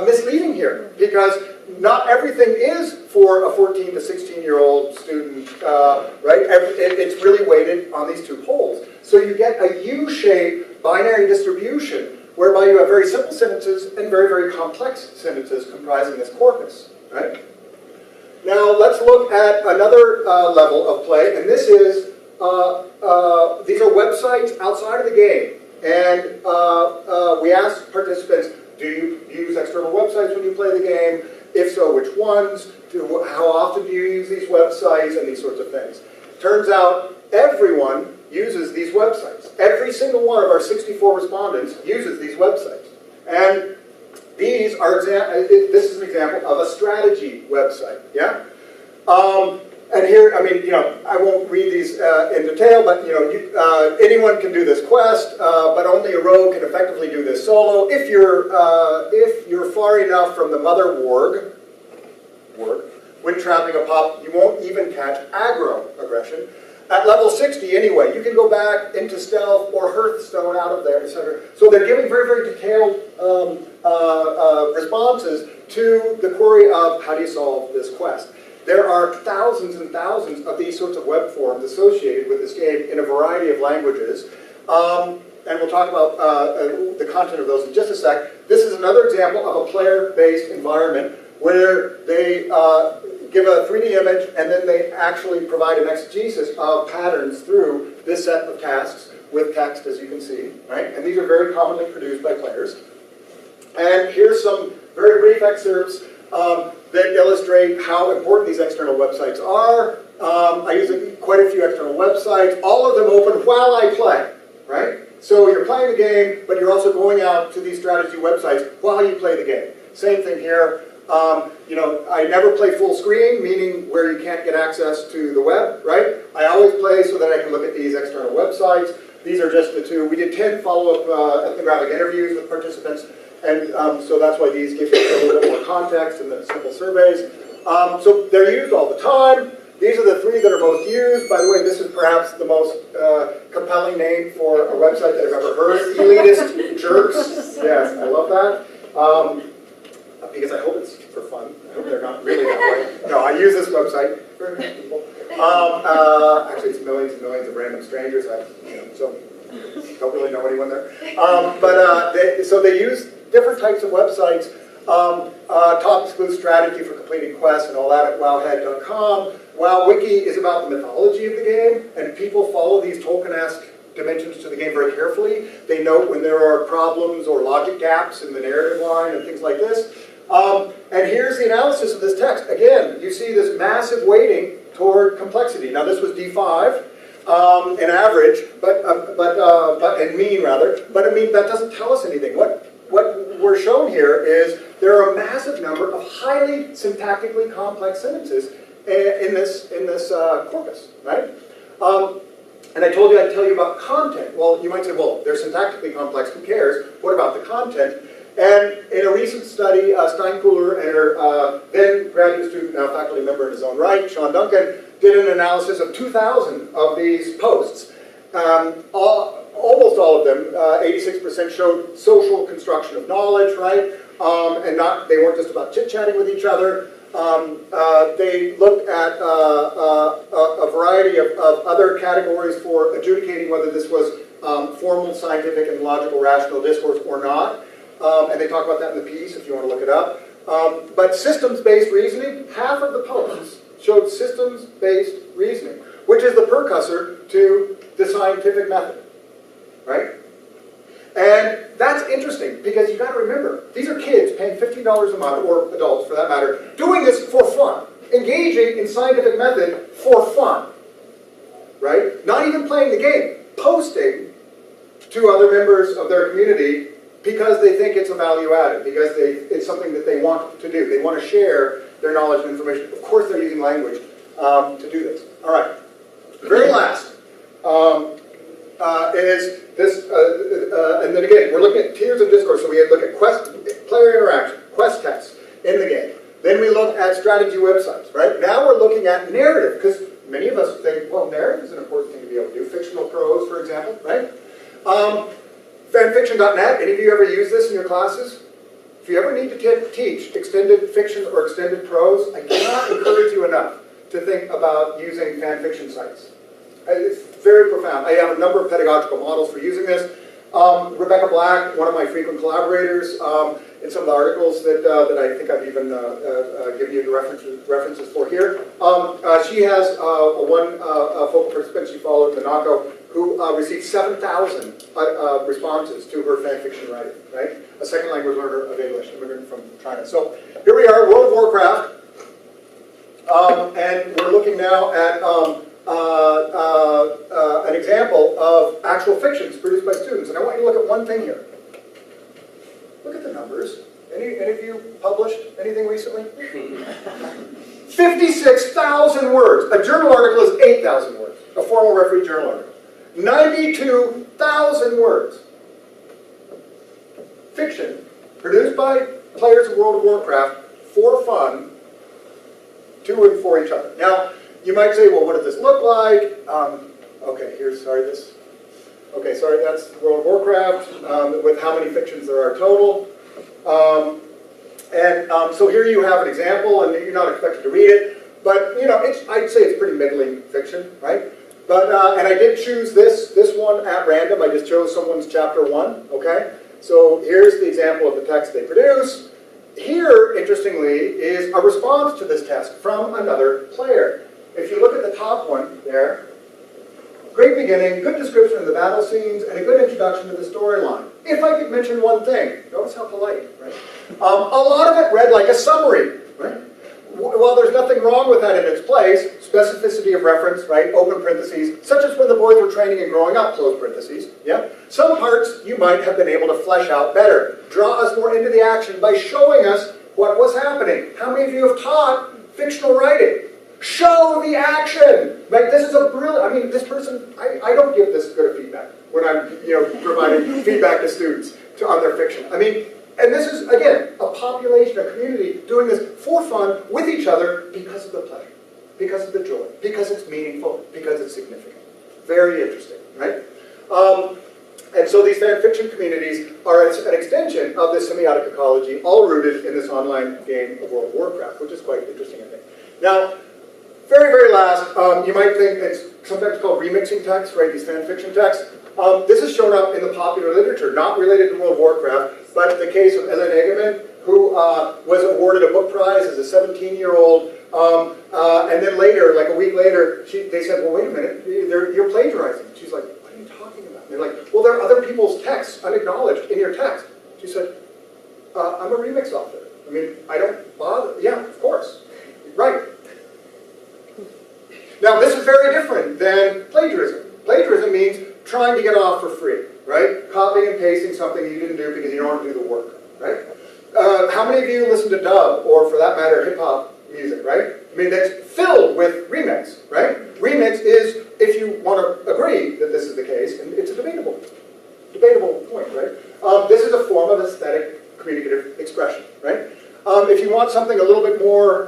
misleading here. Because not everything is for a 14 to 16-year-old student, right? It's really weighted on these 2 poles. So you get a U-shaped binary distribution whereby you have very simple sentences and very, very complex sentences comprising this corpus, right? Now let's look at another level of play, and this is these are websites outside of the game. And we asked participants, do you use external websites when you play the game? If so, which ones? How often do you use these websites? And these sorts of things. Turns out everyone uses these websites. Every single one of our 64 respondents uses these websites. And these are, this is an example of a strategy website, yeah? And here, I mean, I won't read these in detail, but, anyone can do this quest, but only a rogue can effectively do this solo. If you're far enough from the mother warg, when trapping a pup, you won't even catch aggro aggression. At level 60 anyway, you can go back into stealth or Hearthstone out of there, etc. So they're giving very, very detailed responses to the query of how do you solve this quest. There are thousands and thousands of these sorts of web forms associated with this game in a variety of languages. And we'll talk about the content of those in just a sec. This is another example of a player-based environment where they give a 3D image and then they actually provide an exegesis of patterns through this set of tasks with text, as you can see, right? And these are very commonly produced by players. And here's some very brief excerpts that illustrate how important these external websites are. I use quite a few external websites. All of them open while I play, right? So you're playing the game, but you're also going out to these strategy websites while you play the game. Same thing here. I never play full screen, meaning where you can't get access to the web, right? I always play so that I can look at these external websites. These are just the two. We did 10 follow-up ethnographic interviews with participants, and so that's why these give you a little bit more context in the simple surveys. So they're used all the time. These are the three that are most used. By the way, this is perhaps the most compelling name for a website that I've ever heard. Elitist jerks. Yes, I love that. Because I hope it's for fun. I hope they're not really that way. No, I use this website for people. Actually, it's millions and millions of random strangers. So don't really know anyone there. So they use different types of websites. Top exclude strategy for completing quests and all that at wowhead.com. WowWiki is about the mythology of the game, and people follow these Tolkien-esque dimensions to the game very carefully. They note when there are problems or logic gaps in the narrative line and things like this. And here's the analysis of this text. Again, you see this massive weighting toward complexity. Now this was D5 in average, and mean rather. But I mean that doesn't tell us anything. What we're shown here is there are a massive number of highly syntactically complex sentences in this corpus, right? And I told you I'd tell you about content. Well, you might say, well, they're syntactically complex. Who cares? What about the content? And in a recent study, Steinkuhler and her then graduate student, now faculty member in his own right, Sean Duncan, did an analysis of 2,000 of these posts. Almost all of them, 86% showed social construction of knowledge, right? And they weren't just about chit-chatting with each other. They looked at a variety of other categories for adjudicating whether this was formal, scientific, and logical rational discourse or not. And they talk about that in the piece if you want to look it up. But systems-based reasoning, half of the posts showed systems-based reasoning, which is the precursor to the scientific method, right? And that's interesting because you've got to remember, these are kids paying $15 a month, or adults for that matter, doing this for fun, engaging in scientific method for fun, right? Not even playing the game, posting to other members of their community because they think it's a value added, because it's something that they want to do. They want to share their knowledge and information. Of course they're using language to do this. All right, very last is this, and then again, we're looking at tiers of discourse. So we look at player interaction, quest tests in the game. Then we look at strategy websites, right? Now we're looking at narrative, because many of us think, well, narrative is an important thing to be able to do. Fictional prose, for example, right? Fanfiction.net, any of you ever use this in your classes? If you ever need to teach extended fiction or extended prose, I cannot encourage you enough to think about using fanfiction sites. It's very profound. I have a number of pedagogical models for using this. Rebecca Black, one of my frequent collaborators, in some of the articles that I think I've even given you the references for here. She has one focal participant she followed, Minako, who received 7,000 responses to her fan fiction writing, right? A second language learner of English, immigrant from China. So here we are, World of Warcraft, and we're looking now at an example of actual fictions produced by students. And I want you to look at one thing here. Look at the numbers. Any of you published anything recently? 56,000 words. A journal article is 8,000 words. A formal referee journal article. 92,000 words. Fiction produced by players of World of Warcraft for fun, to and for each other. Now, you might say, well, what does this look like? Okay, here's, sorry, that's World of Warcraft with how many fictions there are total. So here you have an example, and you're not expected to read it, but you know, I'd say it's pretty middling fiction, right? But and I did choose this one at random. I just chose someone's chapter 1. Okay, so here's the example of the text they produce. Here, interestingly, is a response to this text from another player. If you look at the top one there, great beginning, good description of the battle scenes, and a good introduction to the storyline. If I could mention one thing, notice how polite, right? A lot of it read like a summary, right? While there's nothing wrong with that in its place, specificity of reference, right? Open parentheses, such as when the boys were training and growing up, close parentheses, yeah? Some parts you might have been able to flesh out better. Draw us more into the action by showing us what was happening. How many of you have taught fictional writing? Show the action! Like, this is a brilliant, I mean, this person, I don't give this good of feedback when I'm, providing feedback to students on their fiction. I mean, and this is, again, a population, a community doing this for fun with each other because of the pleasure, because of the joy, because it's meaningful, because it's significant. Very interesting, right? And so these fan fiction communities are an extension of this semiotic ecology, all rooted in this online game of World of Warcraft, which is quite interesting, I think. Now, very, very last, you might think it's sometimes called remixing text, right, these fan fiction texts. This has shown up in the popular literature, not related to World of Warcraft, but the case of Ellen Egeman, who was awarded a book prize as a 17-year-old, and then later, like a week later, they said, well, wait a minute, you're plagiarizing. She's like, what are you talking about? And they're like, well, there are other people's texts unacknowledged in your text. She said, I'm a remix author. I mean, I don't bother. Yeah, of course. Right. Now, this is very different than plagiarism. Plagiarism means trying to get off for free, right? Copying and pasting something you didn't do because you don't want to do the work, right? How many of you listen to dub, or for that matter, hip-hop music, right? I mean, that's filled with remix, right? Remix is, if you want to agree that this is the case, and it's a debatable point, right? This is a form of aesthetic communicative expression, right? If you want something a little bit more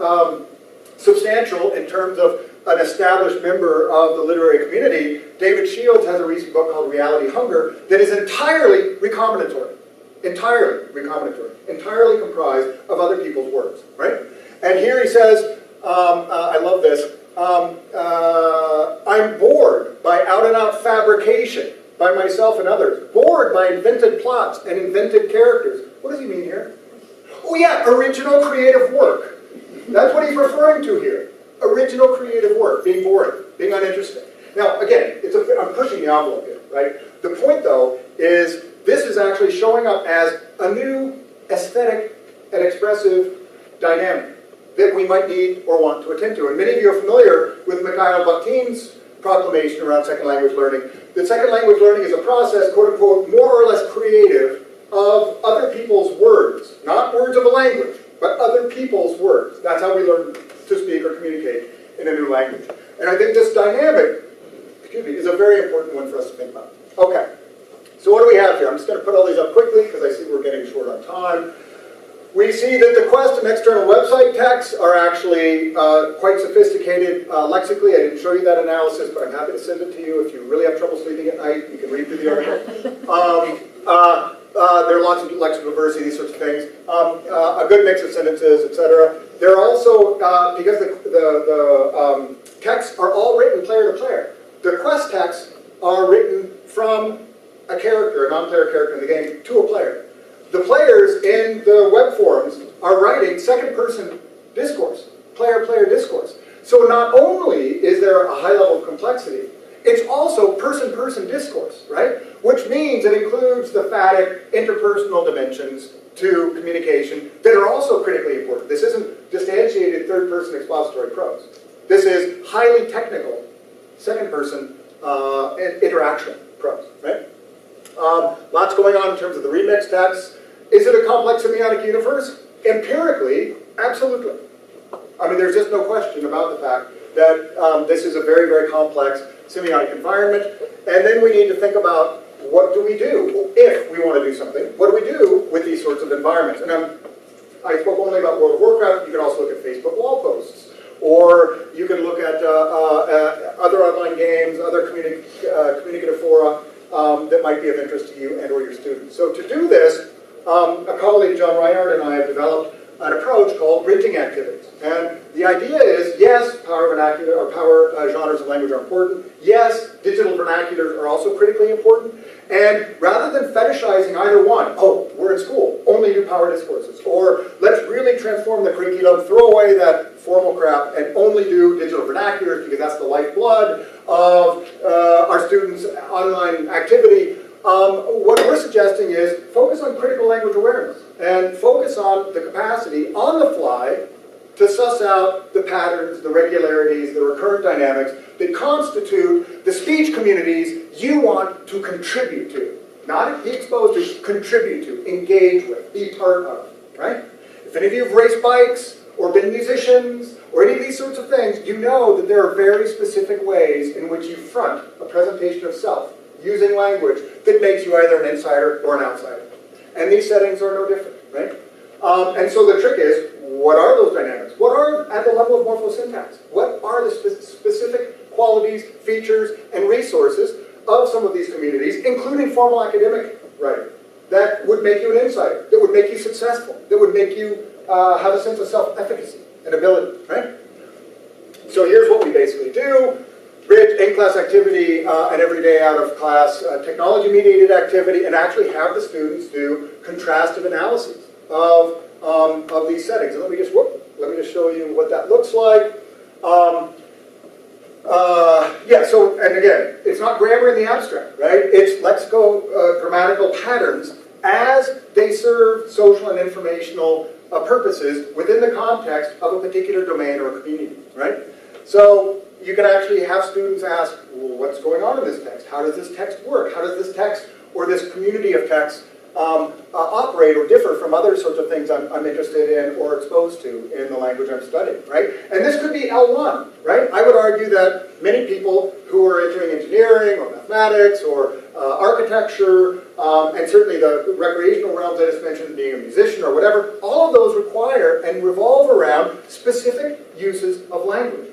substantial in terms of an established member of the literary community, David Shields has a recent book called Reality Hunger that is entirely recombinatory. Entirely comprised of other people's words, right? And here he says, I love this, I'm bored by out-and-out fabrication by myself and others, bored by invented plots and invented characters. What does he mean here? Oh yeah, original creative work. That's what he's referring to here. Original creative work, being boring, being uninteresting. Now, again, I'm pushing the envelope here, right? The point, though, is this is actually showing up as a new aesthetic and expressive dynamic that we might need or want to attend to. And many of you are familiar with Mikhail Bakhtin's proclamation around second language learning, that second language learning is a process, quote unquote, more or less creative of other people's words. Not words of a language, but other people's words. That's how we learn to speak or communicate in a new language. And I think this dynamic, is a very important one for us to think about. Okay, so what do we have here? I'm just going to put all these up quickly because I see we're getting short on time. We see that the Quest and external website texts are actually quite sophisticated lexically. I didn't show you that analysis, but I'm happy to send it to you. If you really have trouble sleeping at night, you can read through the article. There are lots of lexical diversity, these sorts of things. A good mix of sentences, etc. There are also, because the texts are all written player to player, the Quest texts are written from a character, a non-player character in the game, to a player. the players in the web forums are writing second-person discourse, player-player discourse. So not only is there a high level of complexity, it's also person-person discourse, right? Which means it includes the phatic interpersonal dimensions to communication that are also critically important. This isn't distantiated third-person expository prose. This is highly technical second-person interaction prose, right? Lots going on in terms of the remix text. Is it a complex semiotic universe? Empirically, absolutely. I mean, there's just no question about the fact that this is a very, very complex semiotic environment. And then we need to think about what do we do if we want to do something? What do we do with these sorts of environments? And I spoke only about World of Warcraft. You can also look at Facebook wall posts. Or you can look at other online games, other communicative fora that might be of interest to you and or your students. So to do this, a colleague, John Reinhardt, and I have developed an approach called bridging activities. And the idea is, yes, power vernacular or power genres of language are important. Yes, digital vernaculars are also critically important. And rather than fetishizing either one, oh, we're in school, only do power discourses, or let's really transform the curriculum, throw away that formal crap, and only do digital vernaculars because that's the lifeblood of our students' online activity. What we're suggesting is focus on critical language awareness and focus on the capacity on the fly to suss out the patterns, the regularities, the recurrent dynamics that constitute the speech communities you want to contribute to. Not be exposed to, contribute to, engage with, be part of, right? If any of you have raced bikes or been musicians or any of these sorts of things, you know that there are very specific ways in which you front a presentation of self using language that makes you either an insider or an outsider. And these settings are no different, right? And so the trick is, what are those dynamics? What are, at the level of morphosyntax, what are the specific qualities, features, and resources of some of these communities, including formal academic writing, that would make you an insider, that would make you successful, that would make you have a sense of self-efficacy and ability, right? So here's what we basically do. Bridge in-class activity and everyday out-of-class technology-mediated activity, and actually have the students do contrastive analyses of these settings. And let me just show you what that looks like. Yeah, so, and again, it's not grammar in the abstract, right? It's lexico-grammatical patterns as they serve social and informational purposes within the context of a particular domain or a community, right? So you can actually have students ask, well, what's going on in this text? How does this text work? How does this text or this community of texts operate or differ from other sorts of things I'm interested in or exposed to in the language I'm studying, right? And this could be L1, right? I would argue that many people who are entering engineering or mathematics or architecture, and certainly the recreational realms I just mentioned, being a musician or whatever, all of those require and revolve around specific uses of language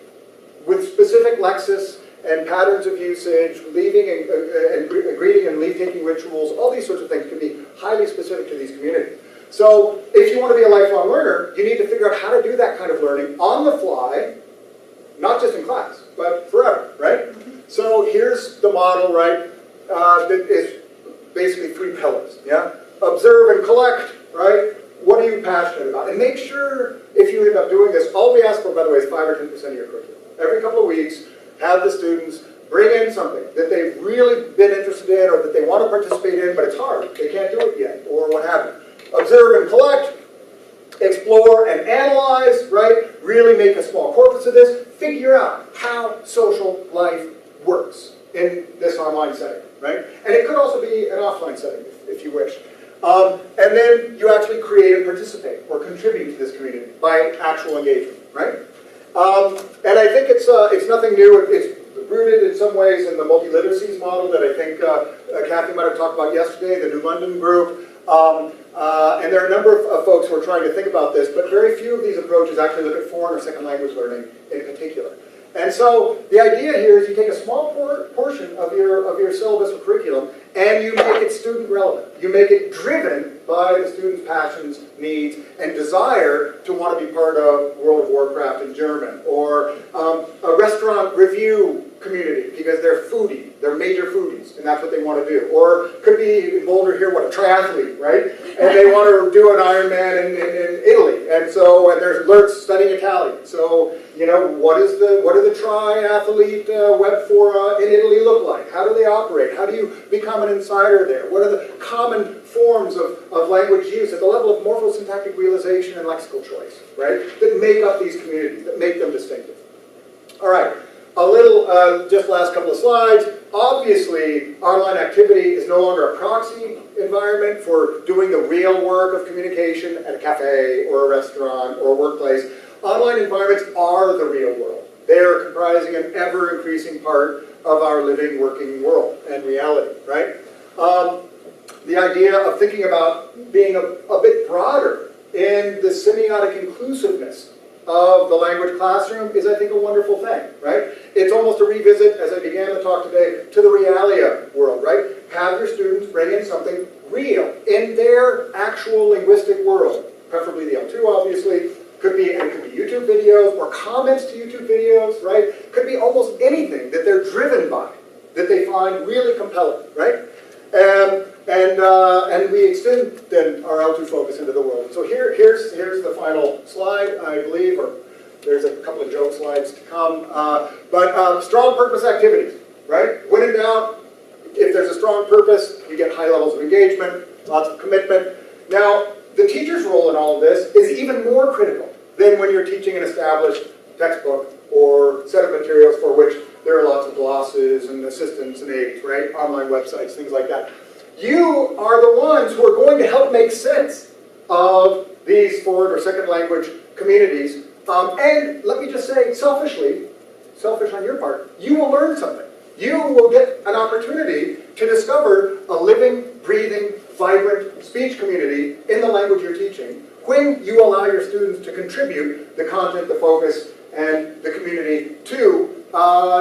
with specific lexis and patterns of usage, leaving and greeting and leave-taking rituals, all these sorts of things can be highly specific to these communities. So if you want to be a lifelong learner, you need to figure out how to do that kind of learning on the fly, not just in class, but forever, right? So here's the model, right, that is basically 3 pillars, yeah? Observe and collect, right? What are you passionate about? And make sure, if you end up doing this, all we ask for, by the way, is 5 or 10% of your curriculum. Every couple of weeks, have the students bring in something that they've really been interested in or that they want to participate in, but it's hard. They can't do it yet, or what have you. Observe and collect, explore and analyze, right? Really make a small corpus of this. Figure out how social life works in this online setting, right? And it could also be an offline setting, if you wish. And then you actually create and participate or contribute to this community by actual engagement, right? And I think it's nothing new. It's rooted in some ways in the multi-literacies model that I think Kathy might have talked about yesterday, the New London group. And there are a number of folks who are trying to think about this, but very few of these approaches actually look at foreign or second language learning in particular. And so the idea here is you take a small portion of your syllabus or curriculum and you make it student relevant. You make it driven by the student's passions, needs, and desire to want to be part of World of Warcraft in German, or a restaurant review community because they're foodie, they're major foodies, and that's what they want to do. Or could be in Boulder here, what, a triathlete, right? And they want to do an Ironman in Italy, and there's alerts studying Italian. So, you know, what do the triathlete web fora in Italy look like? How do they operate? How do you become an insider there? What are the common forms of language use at the level of morphosyntactic realization and lexical choice, right? That make up these communities, that make them distinctive. All right. A little, just last couple of slides. Obviously, online activity is no longer a proxy environment for doing the real work of communication at a cafe or a restaurant or a workplace. Online environments are the real world. They are comprising an ever-increasing part of our living, working world and reality, right? The idea of thinking about being a bit broader in the semiotic inclusiveness of the language classroom is, I think, a wonderful thing, right? It's almost a revisit, as I began the talk today, to the realia world, right? Have your students bring in something real in their actual linguistic world, preferably the L2, obviously. It could be YouTube videos or comments to YouTube videos, right? Could be almost anything that they're driven by, that they find really compelling, right? And we extend then our L2 focus into the world. So here's the final slide, I believe, or there's a couple of joke slides to come. But strong purpose activities, right? When in doubt, if there's a strong purpose, you get high levels of engagement, lots of commitment. Now, the teacher's role in all of this is even more critical than when you're teaching an established textbook or set of materials for which there are lots of glosses and assistants and aids, right? Online websites, things like that. You are the ones who are going to help make sense of these foreign or second language communities. And let me just say, selfish on your part, you will learn something. You will get an opportunity to discover a living, breathing, vibrant speech community in the language you're teaching when you allow your students to contribute the content, the focus, and the community to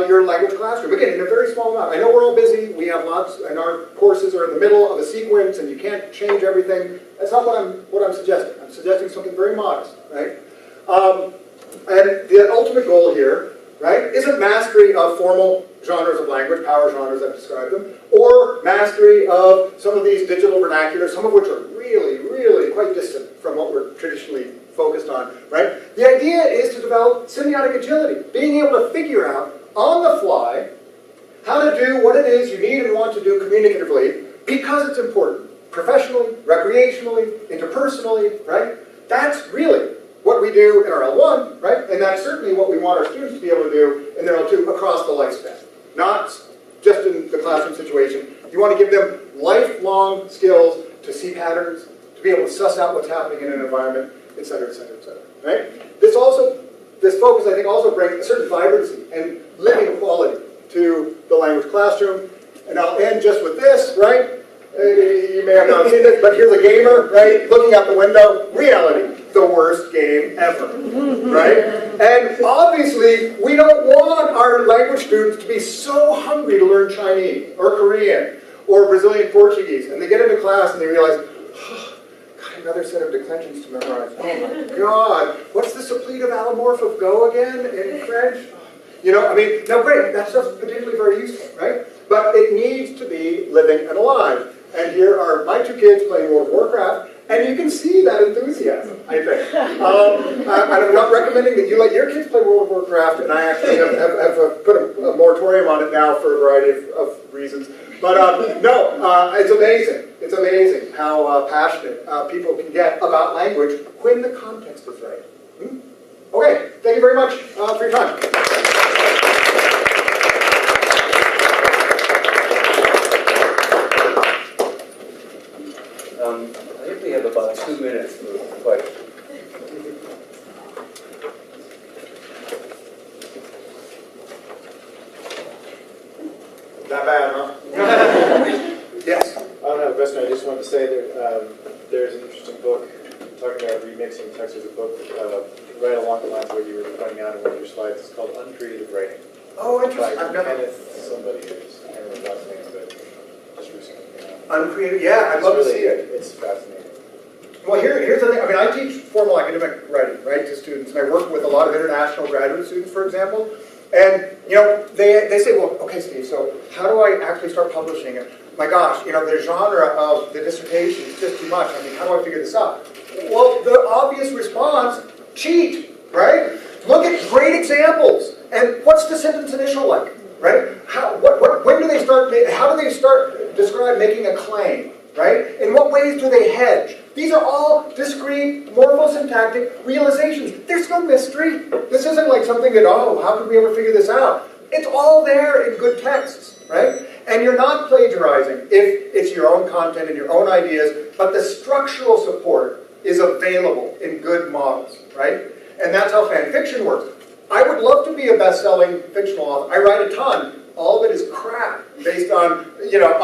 your language classroom. Again, in a very small amount. I know we're all busy, we have lots, and our courses are in the middle of a sequence and you can't change everything. That's not what I'm suggesting. I'm suggesting something very modest, right? And the ultimate goal here, right, isn't mastery of formal genres of language, power genres, I've described them, or mastery of some of these digital vernaculars, some of which are really, really quite distant from what we're traditionally focused on, right? The idea is to develop semiotic agility, being able to figure out on the fly how to do what it is you need and want to do communicatively because it's important, professionally, recreationally, interpersonally, right? That's really what we do in our L1, right? And that's certainly what we want our students to be able to do in their L2 across the lifespan, not just in the classroom situation. You want to give them lifelong skills to see patterns, to be able to suss out what's happening in an environment, et cetera, et cetera, et cetera, right? This focus, I think, also brings a certain vibrancy and living quality to the language classroom. And I'll end just with this, right? You may have not seen this, but here's a gamer, right? Looking out the window, reality, the worst game ever, right? And obviously, we don't want our language students to be so hungry to learn Chinese or Korean or Brazilian Portuguese. And they get into class and they realize, oh, got another set of declensions to memorize. Oh my God, what's the suppletive allomorph of go again in French? You know, I mean, now great, that stuff's potentially very useful, right? But it needs to be living and alive. And here are my two kids playing World of Warcraft, and you can see that enthusiasm, I think. And I'm not recommending that you let your kids play World of Warcraft, and I actually have put a moratorium on it now for a variety of reasons. But no, it's amazing. It's amazing how passionate people can get about language when the context is right. Okay, thank you very much for your time. I think we have about 2 minutes for questions. Not bad, huh? Yes. I don't have a question. I just wanted to say that there's an interesting book talking about remixing text. There's a book right along the lines of what you were pointing out in one of your slides. It's called Uncreative Writing. Oh, interesting. By I've never... Kenneth somebody. I can't remember the last name, but just recently. Uncreative, yeah, I'd love to see it. It's fascinating. Well, here's the thing. I mean, I teach formal academic writing, right, to students, and I work with a lot of international graduate students, for example. And You know, they say, well, okay, Steve, so how do I actually start publishing it? My gosh, you know, the genre of the dissertation is just too much. I mean, how do I figure this out? Well, the obvious response, cheat, right? Look at great examples. And what's the sentence initial like, right? When do they start, how do they start describe making a claim, right? In what ways do they hedge? These are all discrete, morphosyntactic realizations. There's no mystery. This isn't like something that, oh, how could we ever figure this out? It's all there in good texts, right? And you're not plagiarizing if it's your own content and your own ideas, but the structural support is available in good models, right? And that's how fan fiction works. I would love to be a best-selling fictional author. I write a ton. All of it is crap based on, you know,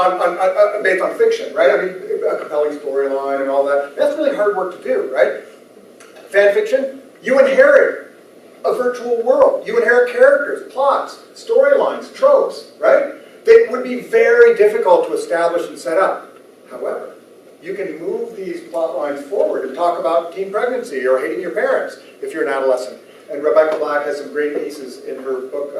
based on fiction, right? I mean, a compelling storyline and all that. That's really hard work to do, right? Fan fiction, you inherit a virtual world. You inherit characters, plots, storylines, tropes, right? They would be very difficult to establish and set up. However, you can move these plot lines forward and talk about teen pregnancy or hating your parents if you're an adolescent. And Rebecca Black has some great pieces in her book,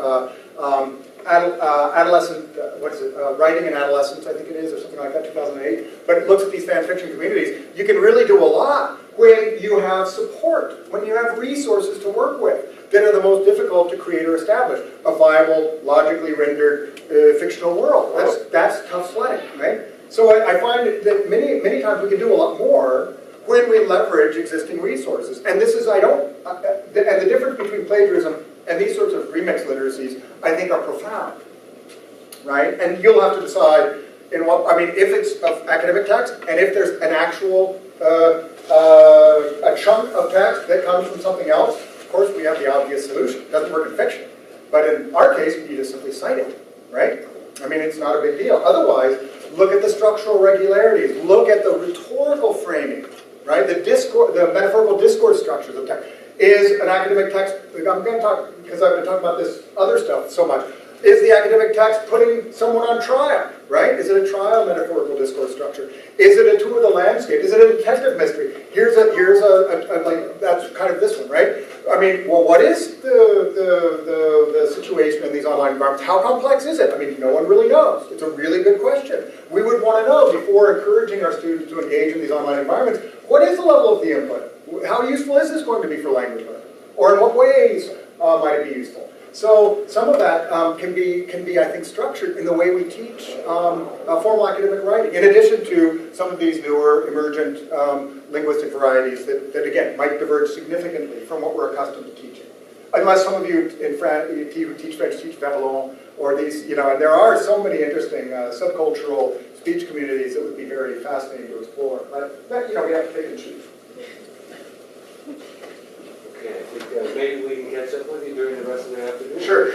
Writing in Adolescence, I think it is, or something like that, 2008. But it looks at these fan fiction communities. You can really do a lot when you have support, when you have resources to work with that are the most difficult to create or establish. A viable, logically rendered fictional world. That's tough sledding, right? So I find that many times we can do a lot more when we leverage existing resources. And this is, and the difference between plagiarism and these sorts of remix literacies, I think, are profound, right? And you'll have to decide in what, I mean, if it's of academic text, and if there's an actual, a chunk of text that comes from something else, of course we have the obvious solution. It doesn't work in fiction. But in our case, you just simply cite it, right? I mean, it's not a big deal. Otherwise, look at the structural regularities. Look at the rhetorical framing, right? The metaphorical discourse structures of text. Is an academic text, I'm going to talk, because I've been talking about this other stuff so much, is the academic text putting someone on trial, right? Is it a trial metaphorical discourse structure? Is it a tour of the landscape? Is it a detective mystery? Here's like, that's kind of this one, right? I mean, well, what is the situation in these online environments? How complex is it? I mean, no one really knows. It's a really good question. We would want to know, before encouraging our students to engage in these online environments, what is the level of the input? How useful is this going to be for language learning? Or in what ways might it be useful? So some of that can be, I think, structured in the way we teach formal academic writing, in addition to some of these newer emergent linguistic varieties that, again, might diverge significantly from what we're accustomed to teaching. Unless some of you in France, who teach French, teach Verlan, or these, you know, and there are so many interesting subcultural speech communities that would be very fascinating to explore. But, you know, we have to pick and choose. Okay, I think maybe we can catch up with you during the rest of the afternoon. Sure.